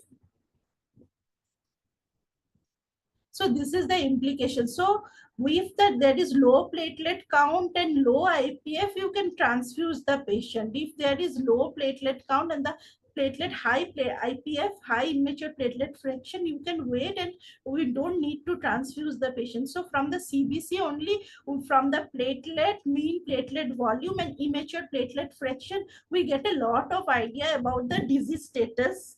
So this is the implication. So if there is low platelet count and low IPF, you can transfuse the patient. If there is low platelet count and the platelet IPF, high immature platelet fraction, you can wait and we don't need to transfuse the patient. So from the CBC only, from the platelet, mean platelet volume and immature platelet fraction, we get a lot of idea about the disease status.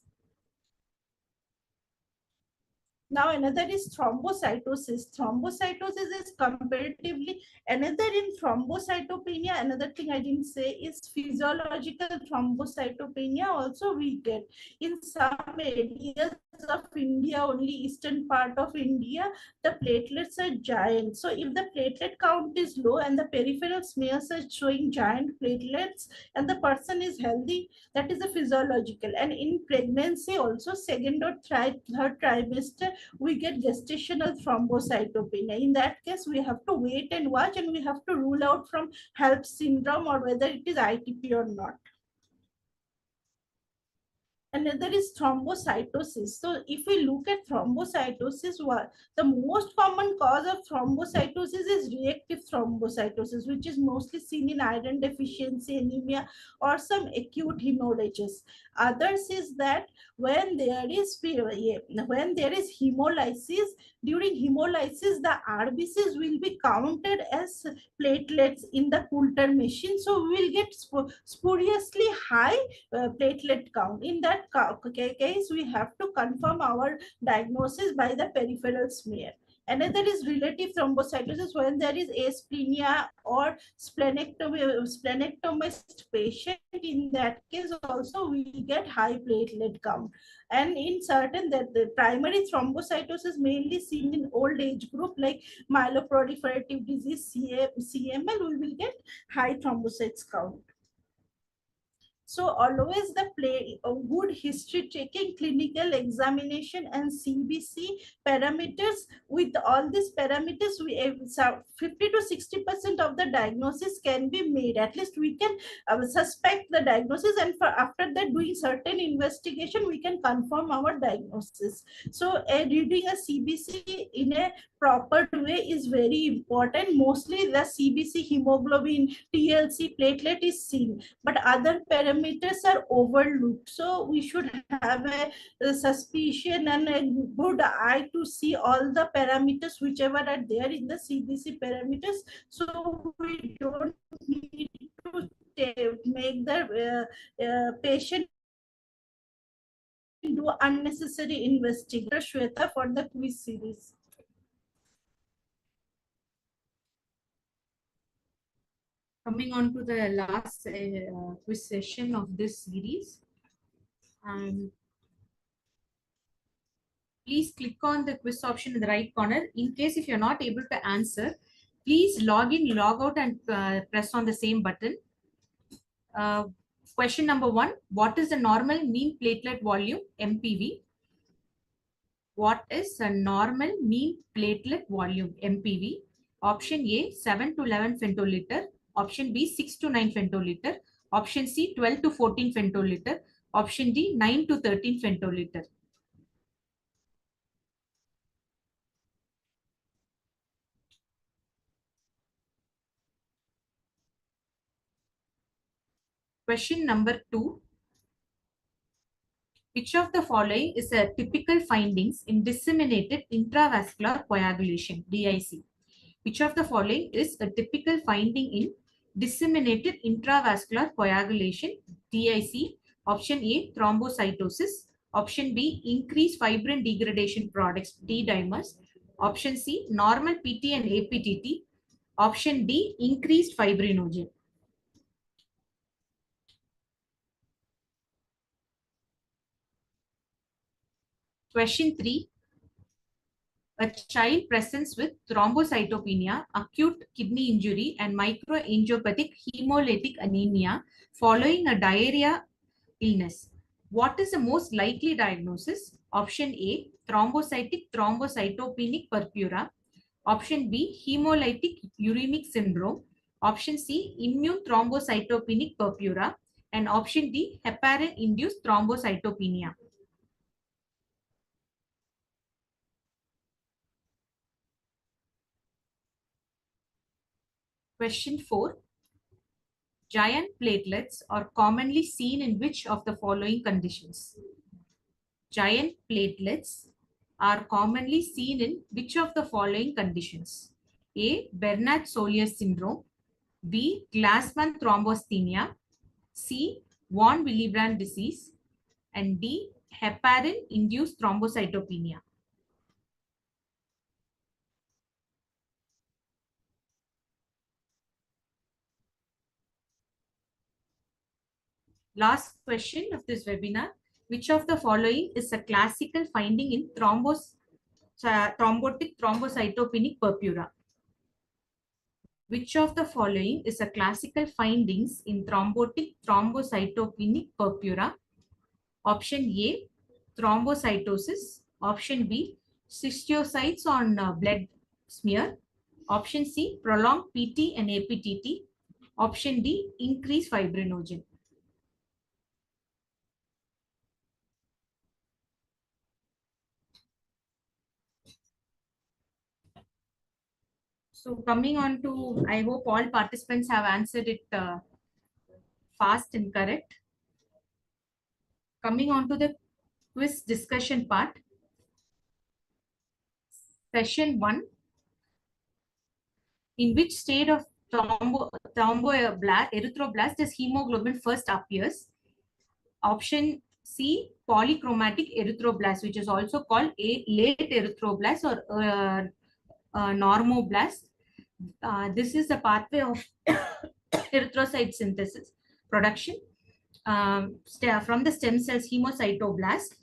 Now another is thrombocytosis. Thrombocytosis is comparatively another in thrombocytopenia. Another thing I didn't say is physiological thrombocytopenia. Also we get in some areas of India, only eastern part of India, the platelets are giant. So if the platelet count is low and the peripheral smears are showing giant platelets and the person is healthy, that is a physiological. And in pregnancy also, second or third trimester, we get gestational thrombocytopenia. In that case, we have to wait and watch, and we have to rule out from HELP syndrome or whether it is ITP or not. Another is thrombocytosis. So if we look at thrombocytosis, the most common cause of thrombocytosis is reactive thrombocytosis, which is mostly seen in iron deficiency anemia or some acute hemorrhages. Others is that when there is hemolysis, during hemolysis, the RBCs will be counted as platelets in the Coulter machine. So we will get spuriously high platelet count. In that case, we have to confirm our diagnosis by the peripheral smear. Another is relative thrombocytosis, when there is asplenia or splenectomist patient. In that case also we get high platelet count. And in certain that the primary thrombocytosis mainly seen in old age group like myeloproliferative disease, CML, we will get high thrombocytes count. So always a good history taking, clinical examination and CBC parameters. With all these parameters, 50 to 60% of the diagnosis can be made. At least we can suspect the diagnosis, and after that doing certain investigation, we can confirm our diagnosis. So reading a CBC in a proper way is very important. Mostly the CBC, hemoglobin, TLC, platelet is seen, but other parameters are overlooked. So we should have a suspicion and a good eye to see all the parameters whichever are there in the CBC parameters. So we don't need to make the patient do unnecessary investigation. Shweta for the quiz series. Coming on to the last quiz session of this series, and please click on the quiz option in the right corner. In case if you're not able to answer, please log in, log out, and press on the same button. Question number 1, what is the normal mean platelet volume, MPV? What is a normal mean platelet volume, MPV? Option A, 7 to 11 femtoliter. Option B, 6 to 9 femtoliter. Option C, 12 to 14 femtoliter. Option D, 9 to 13 femtoliter. Question number 2. Which of the following is a typical findings in disseminated intravascular coagulation, DIC? Which of the following is a typical finding in disseminated intravascular coagulation, DIC? Option A, thrombocytosis. Option B, increase fibrin degradation products, D dimers. Option C, normal PT and APTT. Option D, increased fibrinogen. Question 3. A child presents with thrombocytopenia, acute kidney injury, and microangiopathic hemolytic anemia following a diarrhea illness. What is the most likely diagnosis? Option A, thrombocytic thrombocytopenic purpura. Option B, hemolytic uremic syndrome. Option C, immune thrombocytopenic purpura. And option D, heparin-induced thrombocytopenia. Question 4. Giant platelets are commonly seen in which of the following conditions? Giant platelets are commonly seen in which of the following conditions? A. Bernard-Soulier syndrome. B. Glassman thrombocythemia. C. Von Willebrand disease. And D. Heparin-induced thrombocytopenia. Last question of this webinar. Which of the following is a classical finding in thrombotic thrombocytopenic purpura? Which of the following is a classical findings in thrombotic thrombocytopenic purpura? Option A, thrombocytosis. Option B, cystocytes on blood smear. Option C, prolonged PT and APTT. Option D, increased fibrinogen. So coming on to, I hope all participants have answered it fast and correct. Coming on to the quiz discussion part. Session 1. In which state of erythroblast does hemoglobin first appears? Option C, polychromatic erythroblast, which is also called a late erythroblast or normoblast. This is the pathway of erythrocyte synthesis production from the stem cells hemocytoblast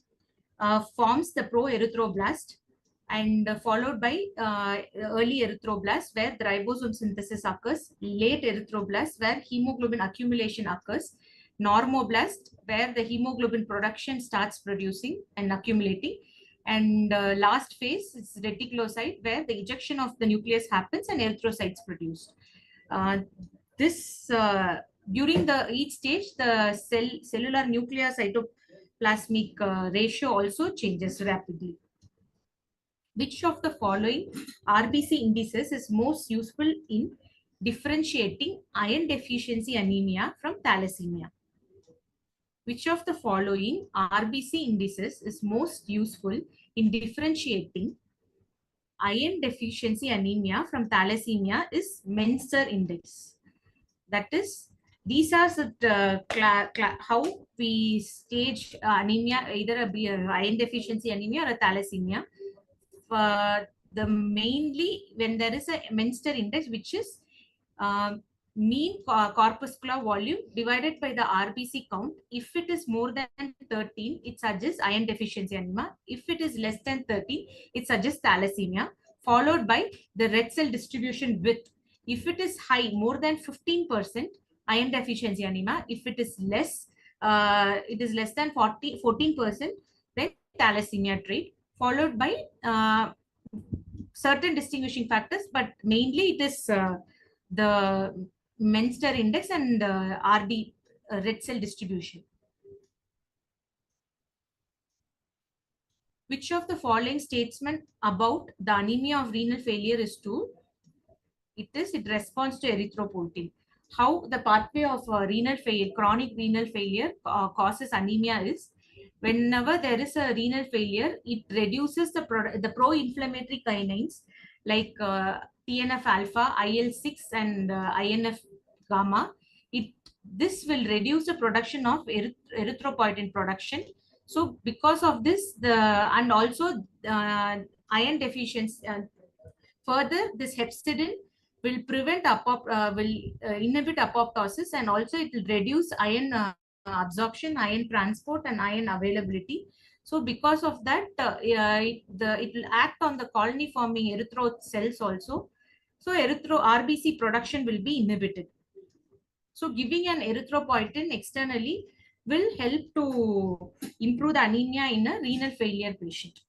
forms the proerythroblast and followed by early erythroblast where the ribosome synthesis occurs, late erythroblast where hemoglobin accumulation occurs, normoblast where the hemoglobin production starts producing and accumulating, and last phase is reticulocyte where the ejection of the nucleus happens and erythrocytes produced. During each stage, the cellular nuclear cytoplasmic ratio also changes rapidly. Which of the following RBC indices is most useful in differentiating iron deficiency anemia from thalassemia? Which of the following RBC indices is most useful in differentiating iron deficiency anemia from thalassemia is Menser index. That is, these are how we stage anemia, either a iron deficiency anemia or a thalassemia. The mainly when there is a Menster index, which is mean corpuscular volume divided by the RBC count. If it is more than 13, it suggests iron deficiency anemia. If it is less than 13, it suggests thalassemia, followed by the red cell distribution width. If it is high, more than 15%, iron deficiency anemia. If it is less than 14%, then thalassemia trait, followed by certain distinguishing factors, but mainly it is the Menster index and RD red cell distribution. Which of the following statement about the anemia of renal failure is true? It responds to erythropoietin. How the pathway of renal failure, chronic renal failure causes anemia is, whenever there is a renal failure, it reduces the pro-inflammatory kinines like TNF alpha, IL-6 and INF gamma. This will reduce the production of erythropoietin production. So because of this, and also iron deficiency, further this hepcidin will prevent inhibit apoptosis, and also it will reduce iron absorption, iron transport, and iron availability. So because of that, it will act on the colony forming erythro cells also. So RBC production will be inhibited. So giving an erythropoietin externally will help to improve the anemia in a renal failure patient.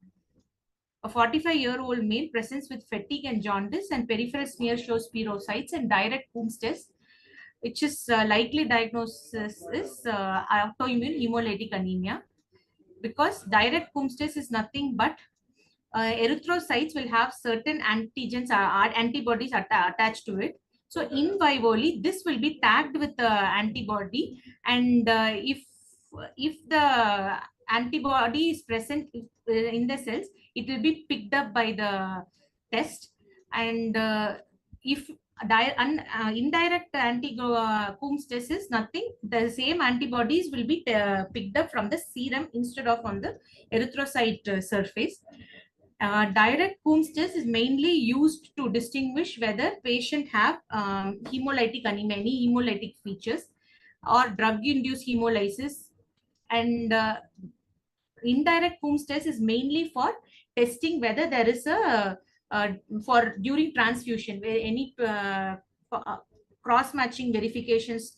A 45-year-old male presents with fatigue and jaundice, and peripheral smear shows spirocytes, and direct Coombs test, which is likely diagnosis is autoimmune hemolytic anemia, because direct Coombs test is nothing but erythrocytes will have certain antigens or antibodies attached to it. So in vivoli, this will be tagged with the antibody, and if the antibody is present in the cells, it will be picked up by the test, and if indirect Coombs test is nothing, the same antibodies will be picked up from the serum instead of on the erythrocyte surface. Direct Coombs test is mainly used to distinguish whether patient have hemolytic anemia, any hemolytic features, or drug-induced hemolysis. And indirect Coombs test is mainly for testing whether there is a for during transfusion, where any cross-matching verifications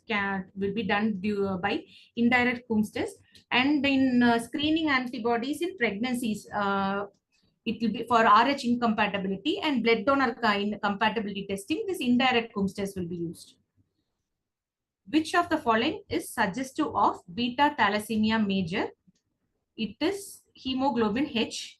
will be done by indirect Coombs test. And in screening antibodies in pregnancies, it will be for Rh incompatibility and blood donor compatibility testing. This indirect Coombs test will be used. Which of the following is suggestive of beta thalassemia major? It is hemoglobin H.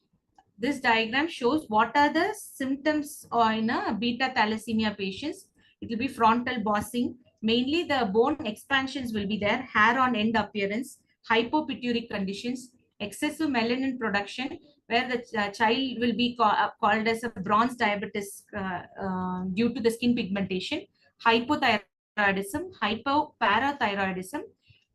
This diagram shows what are the symptoms in a beta thalassemia patients. It will be frontal bossing. Mainly the bone expansions will be there, hair on end appearance, hypopituitary conditions, excessive melanin production, where the child will be called as a bronze diabetes due to the skin pigmentation, hypothyroidism, hypoparathyroidism,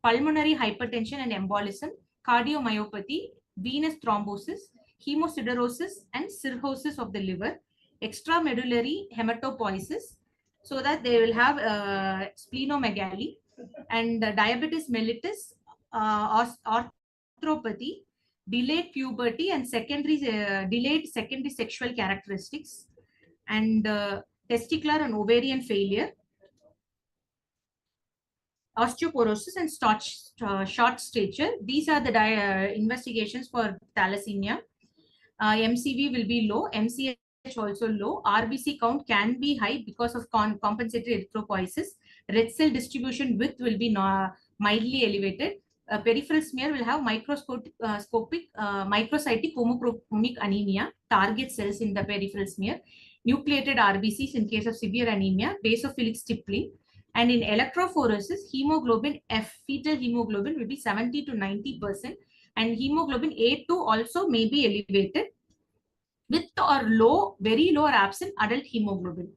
pulmonary hypertension and embolism, cardiomyopathy, venous thrombosis, hemosiderosis, and cirrhosis of the liver, extramedullary hematopoiesis, so that they will have splenomegaly, and diabetes mellitus, arthropathy, delayed puberty, and delayed secondary sexual characteristics, and testicular and ovarian failure, osteoporosis, and short stature. These are the investigations for thalassemia. MCV will be low, MCH also low, RBC count can be high because of compensatory erythropoiesis. Red cell distribution width will be mildly elevated. Peripheral smear will have microcytic homochromic anemia, target cells in the peripheral smear, nucleated RBCs in case of severe anemia, basophilic stippling. And in electrophoresis, hemoglobin F, fetal hemoglobin will be 70 to 90%, and hemoglobin A2 also may be elevated with or low, very low or absent adult hemoglobin.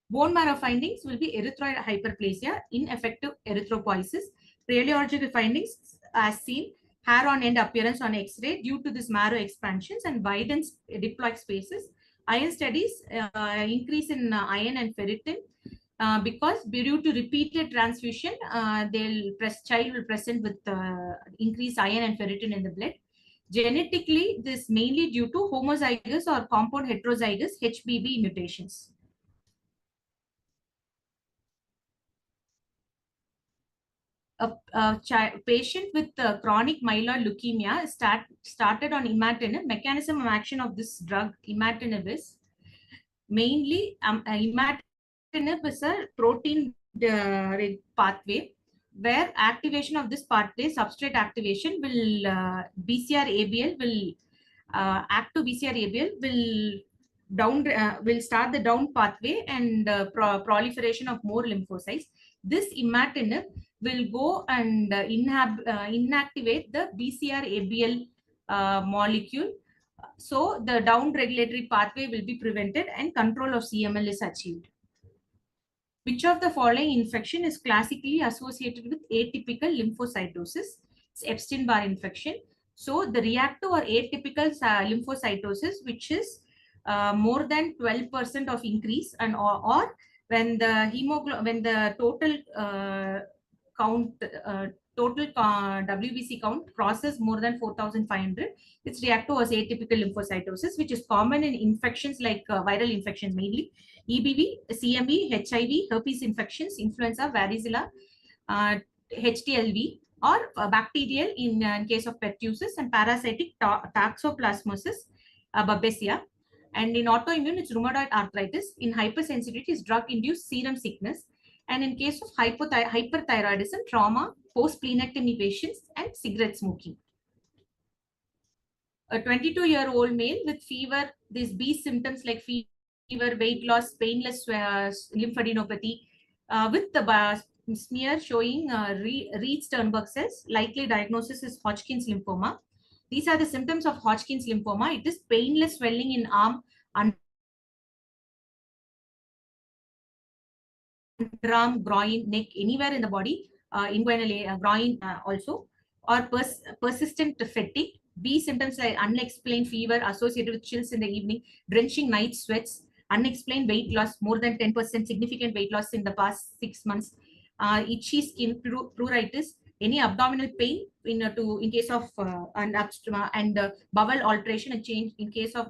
Bone marrow findings will be erythroid hyperplasia, ineffective erythropoiesis. Radiological findings as seen, hair on end appearance on X-ray due to this marrow expansions and widened diploid spaces. Iron studies, increase in iron and ferritin. Because due to repeated transfusion, child will present with increased iron and ferritin in the blood. Genetically, this mainly due to homozygous or compound heterozygous HBB mutations. A patient with chronic myeloid leukemia started on imatinib. Mechanism of action of this drug, imatinib, is mainly imatinib is a protein pathway, where activation of this pathway, substrate activation, will BCR-ABL will active BCR-ABL will start the down pathway and proliferation of more lymphocytes. This imatinib will go and inactivate the BCR-ABL molecule. So the down regulatory pathway will be prevented and control of CML is achieved. Which of the following infection is classically associated with atypical lymphocytosis? It's Epstein-Barr infection. So the reactive or atypical lymphocytosis, which is more than 12% of increase, and or when the when the total count WBC count crosses more than 4,500, it's reactive or atypical lymphocytosis, which is common in infections like viral infections, mainly EBV, CMV, HIV, herpes infections, influenza, varicella, HTLV, or bacterial in case of pertussis, and parasitic toxoplasmosis, babesia. And in autoimmune, it's rheumatoid arthritis. In hypersensitivity, it's drug-induced serum sickness. And in case of hyperthyroidism, trauma, post-plenectomy patients, and cigarette smoking. A 22-year-old male with fever, these B symptoms like fever, weight loss, painless lymphadenopathy, with the smear showing Reed-Sternberg cells, likely diagnosis is Hodgkin's lymphoma. These are the symptoms of Hodgkin's lymphoma. It is painless swelling in arm, underarm, groin, neck, anywhere in the body, inguinal groin also, or persistent fatigue. B symptoms like unexplained fever associated with chills in the evening, drenching night sweats, unexplained weight loss, more than 10%, significant weight loss in the past 6 months, itchy skin, pruritus, any abdominal pain in case of and bowel alteration and change in case of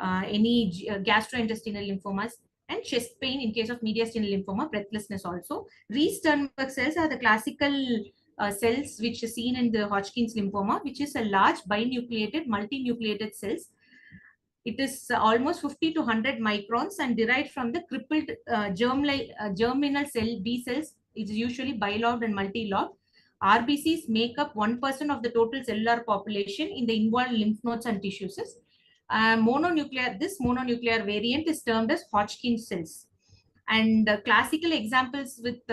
any gastrointestinal lymphomas, and chest pain in case of mediastinal lymphoma, breathlessness also. Reed-Sternberg cells are the classical cells which are seen in the Hodgkin's lymphoma, which is a large binucleated, multinucleated cells. It is almost 50 to 100 microns and derived from the crippled germinal cell B cells. It is usually bilobed and multilobed. RBCs make up 1% of the total cellular population in the involved lymph nodes and tissues. This mononuclear variant is termed as Hodgkin's cells. And classical examples with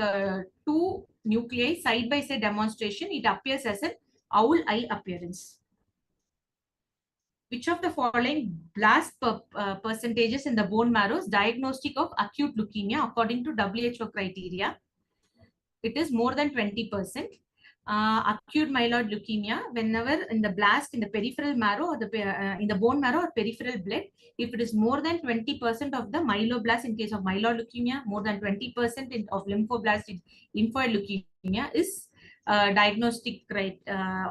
two nuclei side-by-side demonstration, it appears as an owl eye appearance. Which of the following blast percentages in the bone marrow is diagnostic of acute leukemia according to WHO criteria? It is more than 20%. Acute myeloid leukemia, whenever in the blast in the peripheral marrow or in the bone marrow or peripheral blood, if it is more than 20% of the myeloblast in case of myeloid leukemia, more than 20% of lymphoblast in lymphoid leukemia is diagnostic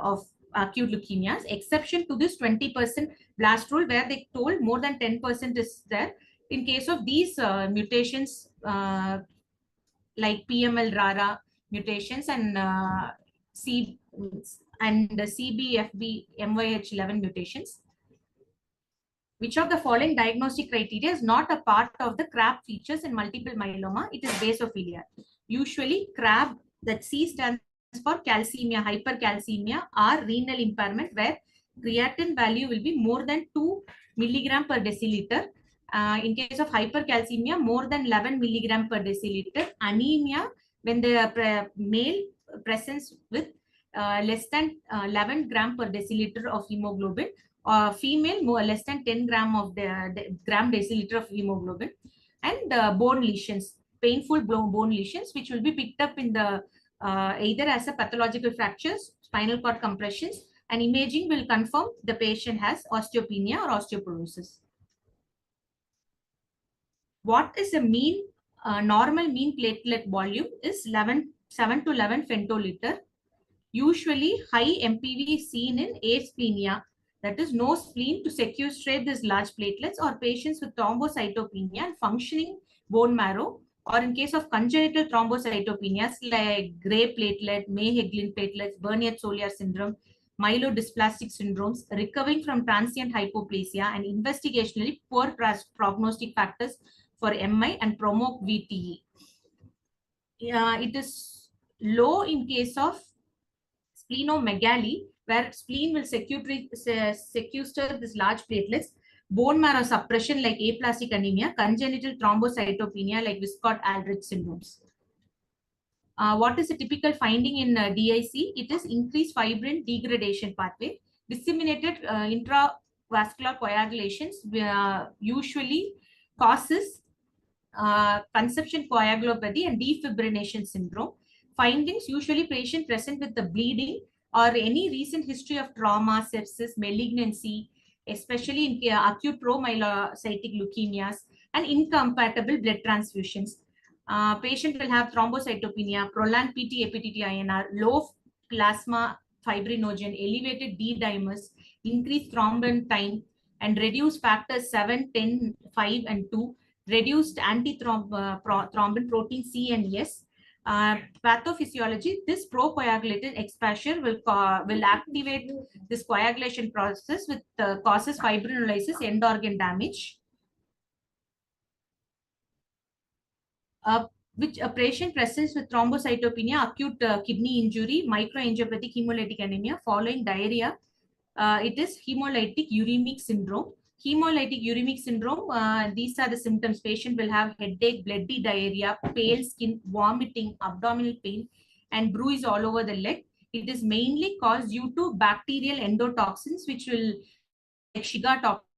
of acute leukemias. Exception to this 20% blast rule, where they told more than 10% is there in case of these mutations like PML RARA mutations and CBFB MYH11 mutations. Which of the following diagnostic criteria is not a part of the CRAB features in multiple myeloma? It is basophilia. Usually CRAB, that C stands for calcemia, hypercalcemia, or renal impairment, where creatinine value will be more than 2 milligram per deciliter. In case of hypercalcemia, more than 11 milligram per deciliter. Anemia, when the male presents with less than 11 gram per deciliter of hemoglobin, or female less than 10 gram of the gram deciliter of hemoglobin. And bone lesions, painful bone lesions, which will be picked up in the either as a pathological fractures, spinal cord compressions, and imaging will confirm the patient has osteopenia or osteoporosis. What is a mean normal mean platelet volume is 7 to 11 femtoliter. Usually high MPV is seen in asplenia, that is no spleen to sequestrate these large platelets, or patients with thrombocytopenia and functioning bone marrow, or in case of congenital thrombocytopenias like Gray platelet, May-Heglin platelets, Bernard-Solier syndrome, myelodysplastic syndromes, recovering from transient hypoplasia, and investigationally poor prognostic factors for MI and promote VTE. It is low in case of splenomegaly, where spleen will sequester these large platelets, bone marrow suppression like aplastic anemia, congenital thrombocytopenia like Wiskott-Aldrich syndromes. What is a typical finding in DIC? It is increased fibrin degradation pathway, disseminated intravascular coagulations usually causes conception coagulopathy and defibrillation syndrome. Findings: usually patient present with the bleeding or any recent history of trauma, sepsis, malignancy, especially in acute promyelocytic leukemias, and incompatible blood transfusions. Patient will have thrombocytopenia, prolonged PT-APTT-INR, low plasma fibrinogen, elevated D-dimers, increased thrombin time, and reduced factors 7, 10, 5, and 2, reduced antithrombin protein C and S. Pathophysiology, this procoagulated exposure will activate this coagulation process, with causes fibrinolysis, end organ damage. Which a patient presents with thrombocytopenia, acute kidney injury, microangiopathic hemolytic anemia following diarrhea. It is hemolytic uremic syndrome. Hemolytic uremic syndrome, these are the symptoms. Patient will have headache, bloody diarrhea, pale skin, vomiting, abdominal pain, and bruise all over the leg. It is mainly caused due to bacterial endotoxins, which will like Shiga toxin.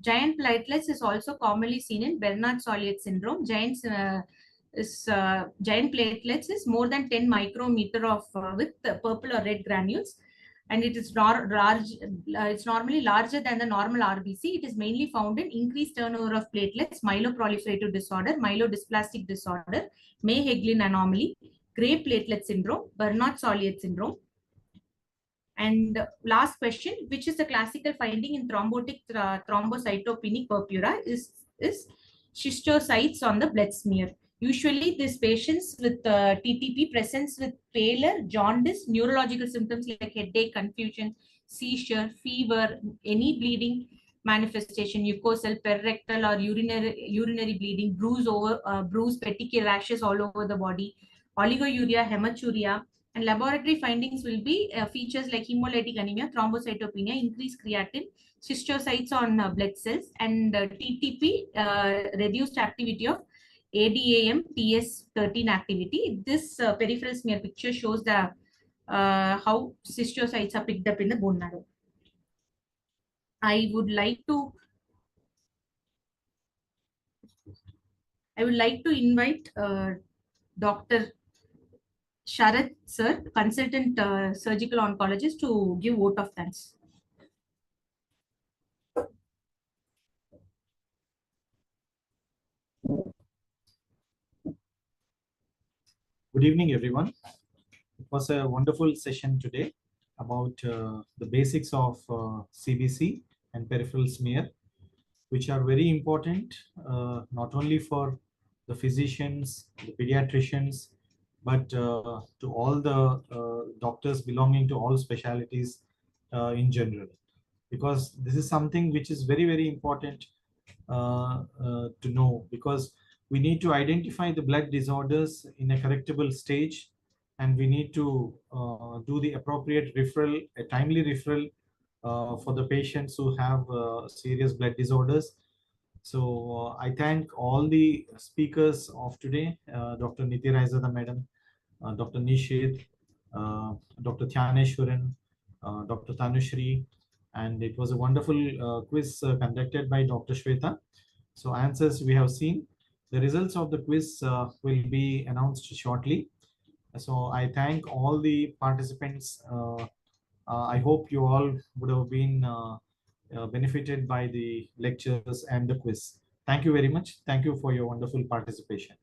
Giant platelets is also commonly seen in Bernard-Solliet syndrome. Giant platelets is more than 10 micrometer of with purple or red granules, and it is large. It's normally larger than the normal RBC. It is mainly found in increased turnover of platelets, myeloproliferative disorder, myelodysplastic disorder, May-Heglin anomaly, gray platelet syndrome, Bernard-Solliet syndrome. And last question, which is the classical finding in thrombotic thrombocytopenic purpura, is schistocytes on the blood smear. Usually, these patients with TTP presents with pallor, jaundice, neurological symptoms like headache, confusion, seizure, fever, any bleeding manifestation, mucosal, perirectal, or urinary bleeding, bruise, petechial rashes all over the body, oliguria, hematuria. And laboratory findings will be features like hemolytic anemia, thrombocytopenia, increased creatinine, schistocytes on blood cells, and TTP, reduced activity of ADAM TS13 activity. This peripheral smear picture shows the how schistocytes are picked up in the bone marrow. I would like to invite Dr. Sharath sir, consultant surgical oncologist, to give vote of thanks. Good evening, everyone. It was a wonderful session today about the basics of CBC and peripheral smear, which are very important not only for the physicians, the pediatricians, but to all the doctors belonging to all specialties in general, because this is something which is very, very important to know, because we need to identify the blood disorders in a correctable stage, and we need to do the appropriate referral, a timely referral for the patients who have serious blood disorders. So I thank all the speakers of today, Dr. Niti Raizada Madam, Dr. Nishit, Dr. Thyaneshwaran, Dr. Tanushri, and it was a wonderful quiz conducted by Dr. Shweta. So answers we have seen. The results of the quiz will be announced shortly. So I thank all the participants. I hope you all would have been benefited by the lectures and the quiz. Thank you very much. Thank you for your wonderful participation.